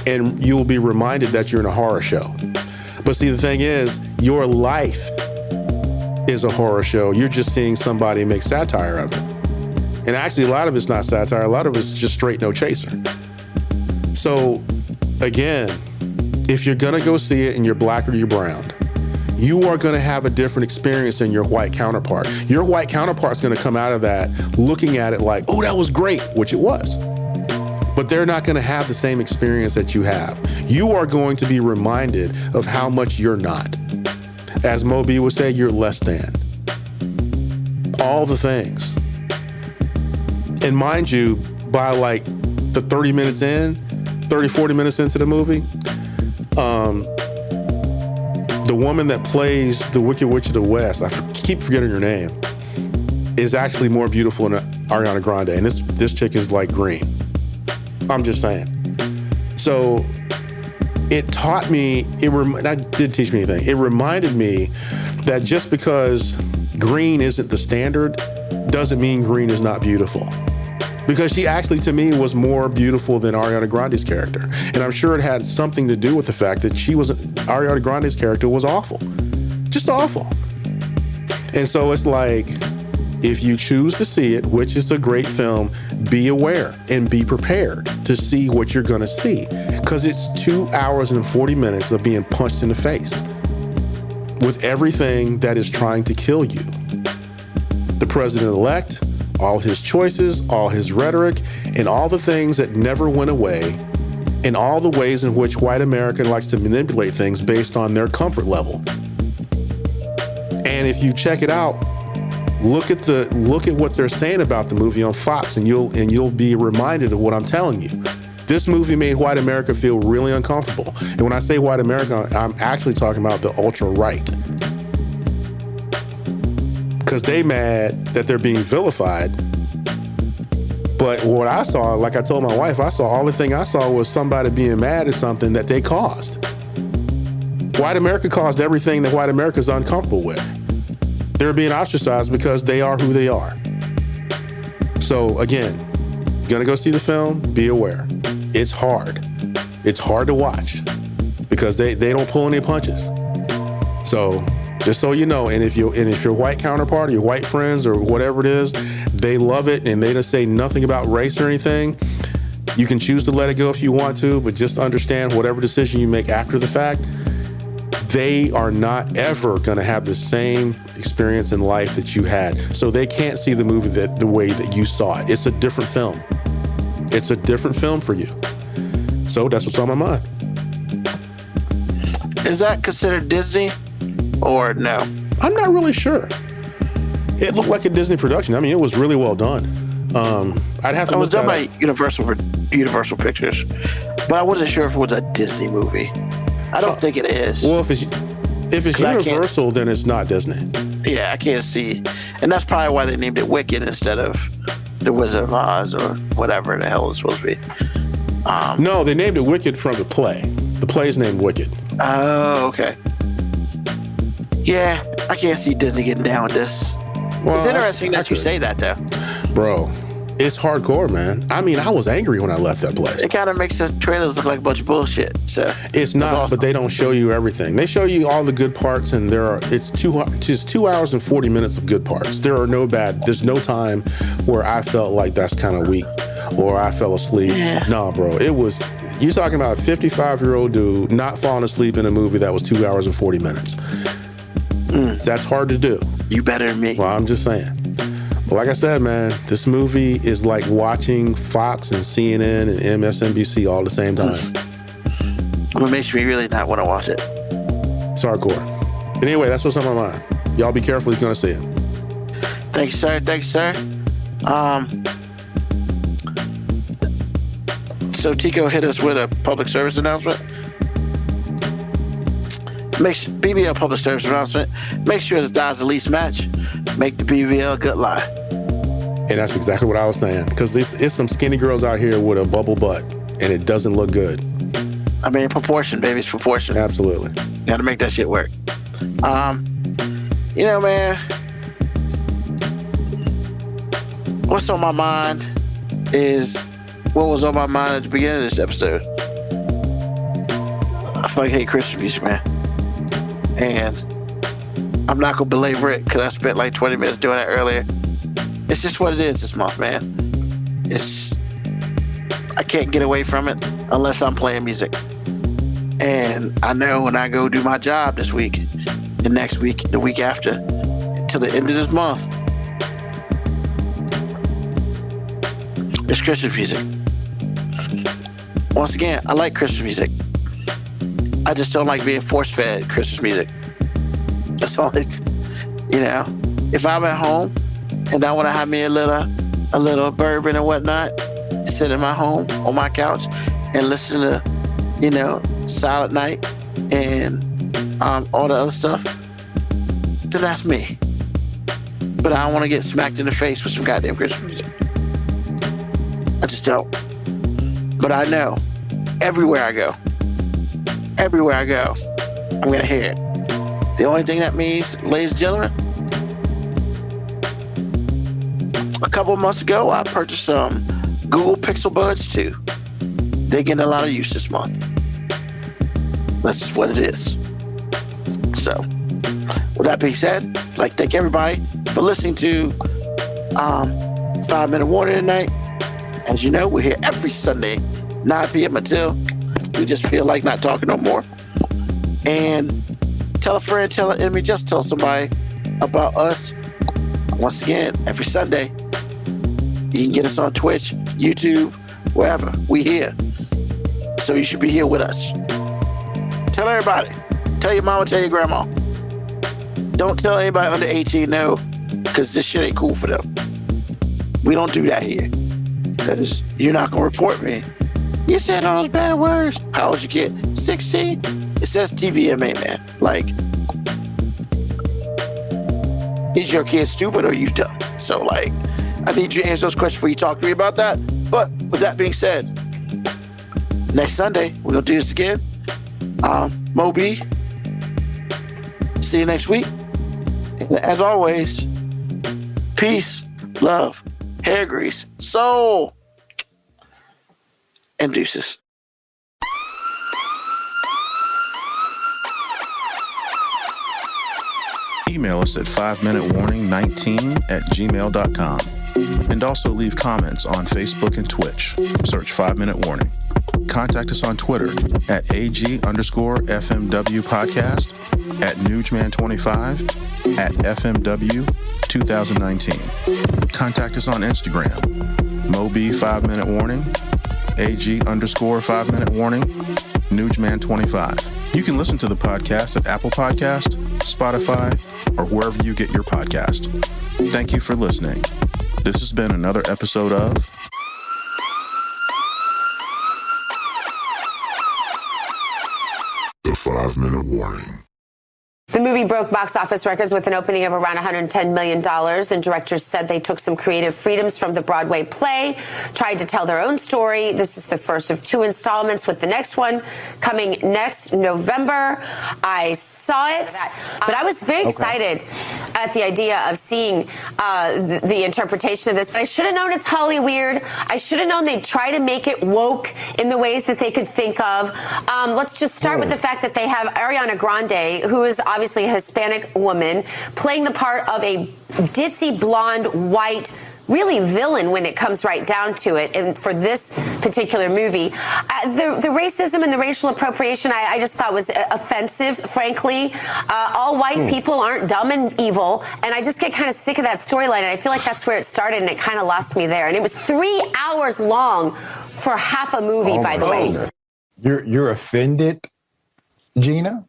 and you will be reminded that you're in a horror show. But see, the thing is, your life is a horror show. You're just seeing somebody make satire of it. And actually, a lot of it's not satire. A lot of it's just straight no chaser. So, again, if you're gonna go see it and you're black or you're brown, you are gonna have a different experience than your white counterpart. Your white counterpart's gonna come out of that looking at it like, oh, that was great, which it was. but they're not going to have the same experience that you have. You are going to be reminded of how much you're not. As Moby would say, you're less than. All the things. And mind you, by like the 40 minutes into the movie, the woman that plays the Wicked Witch of the West, I keep forgetting her name, is actually more beautiful than Ariana Grande. And this chick is like green. I'm just saying. So it taught me, that did teach me anything. It reminded me that just because green isn't the standard doesn't mean green is not beautiful. Because she actually, to me, was more beautiful than Ariana Grande's character. And I'm sure it had something to do with the fact that Ariana Grande's character was awful. Just awful. And so it's like, if you choose to see it, which is a great film, be aware and be prepared to see what you're going to see. Because it's 2 hours and 40 minutes of being punched in the face with everything that is trying to kill you. The president-elect, all his choices, all his rhetoric, and all the things that never went away, and all the ways in which white America likes to manipulate things based on their comfort level. And if you check it out, look at what they're saying about the movie on Fox, and you'll be reminded of what I'm telling you. This movie made white America feel really uncomfortable. And when I say white America, I'm actually talking about the ultra-right. Because they mad that they're being vilified. But what I saw, like I told my wife, all the thing I saw was somebody being mad at something that they caused. White America caused everything that white America's uncomfortable with. They're being ostracized because they are who they are. So again, gonna go see the film, be aware. It's hard. It's hard to watch because they don't pull any punches. So just so you know, and if your white counterpart or your white friends or whatever it is, they love it and they don't say nothing about race or anything, you can choose to let it go if you want to, but just understand whatever decision you make after the fact, they are not ever going to have the same experience in life that you had. So they can't see the movie the way that you saw it. It's a different film. It's a different film for you. So that's what's on my mind. Is that considered Disney or no? I'm not really sure. It looked like a Disney production. I mean, it was really well done. I'd have to. It was done by Universal Pictures, but I wasn't sure if it was a Disney movie. I don't think it is. Well, if it's Universal, then it's not Disney. Yeah, I can't see. And that's probably why they named it Wicked instead of The Wizard of Oz or whatever the hell it's supposed to be. No, they named it Wicked from the play. The play's named Wicked. Oh, okay. Yeah, I can't see Disney getting down with this. Well, it's interesting that you say that, though. Bro, it's hardcore, man. I mean, I was angry when I left that place. It kind of makes the trailers look like a bunch of bullshit. So it's not, awesome. But they don't show you everything. They show you all the good parts, and it's 2 hours and 40 minutes of good parts. There's no time where I felt like that's kind of weak or I fell asleep. Yeah. Nah, bro. You're talking about a 55-year-old dude not falling asleep in a movie that was 2 hours and 40 minutes. That's hard to do. You better than me. Well, I'm just saying. But like I said, man, this movie is like watching Fox and CNN and MSNBC all at the same time. It makes me really not want to watch it. It's hardcore. But anyway, that's what's on my mind. Y'all be careful. He's going to see it. Thanks, sir. So Tico hit us with a public service announcement. BBL public service announcement. Make sure the dies the least match. Make the BBL a good lie. And that's exactly what I was saying. Because it's some skinny girls out here with a bubble butt, and it doesn't look good. I mean, proportion, baby. It's proportion. Absolutely. You got to make that shit work. You know, man, what's on my mind is what was on my mind at the beginning of this episode. I fucking hate Christian music, man. And I'm not going to belabor it because I spent like 20 minutes doing that earlier. It's just what it is this month, man. I can't get away from it unless I'm playing music. And I know when I go do my job this week, the next week, the week after, till the end of this month, it's Christian music. Once again, I like Christmas music. I just don't like being force-fed Christmas music. That's all it's, if I'm at home and I want to have me a little bourbon and whatnot, sit in my home on my couch and listen to, Silent Night and all the other stuff, then that's me. But I don't want to get smacked in the face with some goddamn Christmas music. I just don't. But I know everywhere I go, I'm going to hear it. The only thing that means, ladies and gentlemen, a couple of months ago, I purchased some Google Pixel Buds 2. They're getting a lot of use this month. That's just what it is. So, with that being said, I'd like to thank everybody for listening to 5 Minute Warning tonight. As you know, we're here every Sunday, 9 p.m. until we just feel like not talking no more. And tell a friend, tell an enemy, just tell somebody about us. Once again, every Sunday, you can get us on Twitch, YouTube, wherever. We here. So you should be here with us. Tell everybody. Tell your mama, tell your grandma. Don't tell anybody under 18 no, because this shit ain't cool for them. We don't do that here. Because you're not going to report me. You said all those bad words. How old you kid? 16? It says TVMA, man. Like, is your kid stupid or you dumb? So, like, I need you to answer those questions before you talk to me about that. But with that being said, next Sunday, we're going to do this again. Moby, see you next week. And as always, peace, love, hair grease, soul, and deuces. Email us at 5minutewarning19@gmail.com. And also leave comments on Facebook and Twitch. Search 5 Minute Warning. Contact us on Twitter at AG_FMW Podcast, at Newsman25, at FMW 2019. Contact us on Instagram, Moby 5 Minute Warning, AG_5 Minute Warning, Newsman25. You can listen to the podcast at Apple Podcast, Spotify, or wherever you get your podcast. Thank you for listening. This has been another episode of The 5 Minute Warning. The movie broke box office records with an opening of around $110 million, and directors said they took some creative freedoms from the Broadway play, tried to tell their own story. This is the first of 2 installments, with the next one coming next November. I saw it, but I was very excited at the idea of seeing the interpretation of this. But I should have known it's Hollyweird. I should have known they'd try to make it woke in the ways that they could think of. Let's just start with the fact that they have Ariana Grande, who is obviously a Hispanic woman, playing the part of a ditzy, blonde, white, really villain when it comes right down to it. And for this particular movie, the racism and the racial appropriation, I just thought was offensive, frankly. All white people aren't dumb and evil. And I just get kind of sick of that storyline. And I feel like that's where it started, and it kind of lost me there. And it was 3 hours long for half a movie, by the way. You're offended, Gina?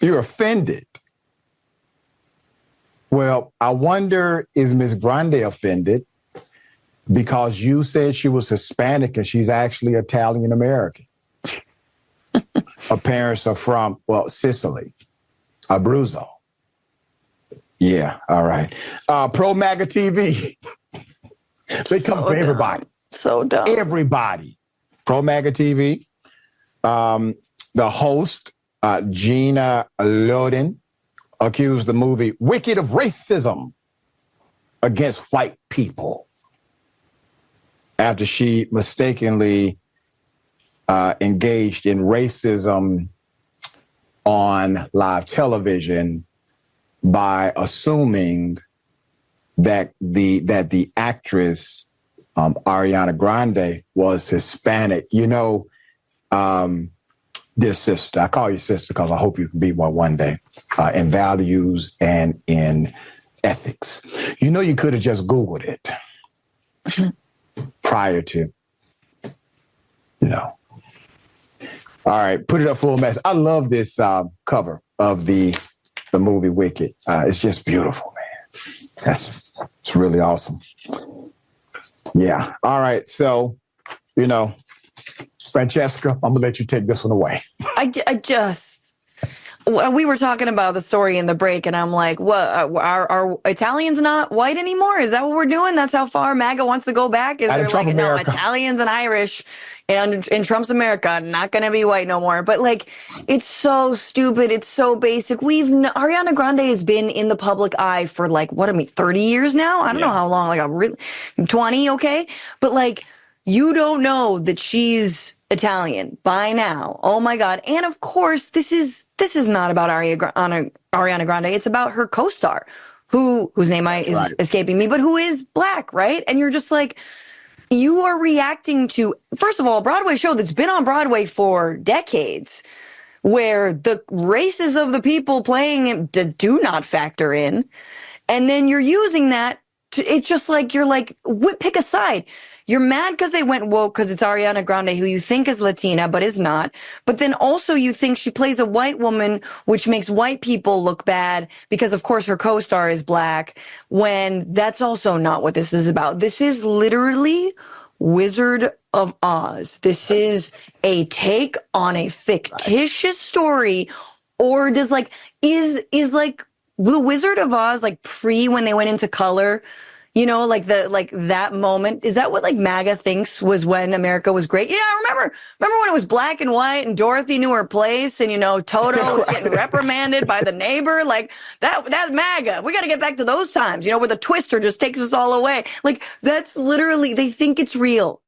You're offended. Well, I wonder, is Miss Grande offended because you said she was Hispanic and she's actually Italian-American? Her parents are from, Sicily, Abruzzo. Yeah, all right. Pro MAGA TV. They come for everybody. So dumb. Everybody. Pro MAGA TV. The host, Gina Loden, accused the movie Wicked of racism against white people after she mistakenly engaged in racism on live television by assuming that the actress Ariana Grande was Hispanic. You know, dear sister, I call you sister because I hope you can be one day, in values and in ethics. You know, you could have just Googled it prior to, All right, put it up full mess. I love this cover of the movie Wicked. It's just beautiful, man. It's really awesome. Yeah. All right. So, Francesca, I'm gonna let you take this one away. We were talking about the story in the break, and I'm like, what, are Italians not white anymore? Is that what we're doing? That's how far MAGA wants to go back? Is there like, no, Italians and Irish and in Trump's America, not going to be white no more? But like, it's so stupid. It's so basic. Ariana Grande has been in the public eye for 30 years now? I don't know how long, 20, okay? But like, you don't know that she's Italian by now. Oh my God. And of course, this is not about Ariana Grande. It's about her co-star, whose name is escaping me, but who is black, right? And you're just like, you are reacting to, first of all, a Broadway show that's been on Broadway for decades, where the races of the people playing it do not factor in. And then you're using that it's just like, you're like, pick a side. You're mad because they went woke because it's Ariana Grande, who you think is Latina, but is not. But then also you think she plays a white woman, which makes white people look bad because, of course, her co-star is black, when that's also not what this is about. This is literally Wizard of Oz. This is a take on a fictitious story. Or does is the Wizard of Oz pre when they went into color? You know, that moment. Is that what MAGA thinks was when America was great? Yeah, remember when it was black and white and Dorothy knew her place and, Toto was getting reprimanded by the neighbor? That's MAGA. We got to get back to those times, where the twister just takes us all away. That's literally, they think it's real.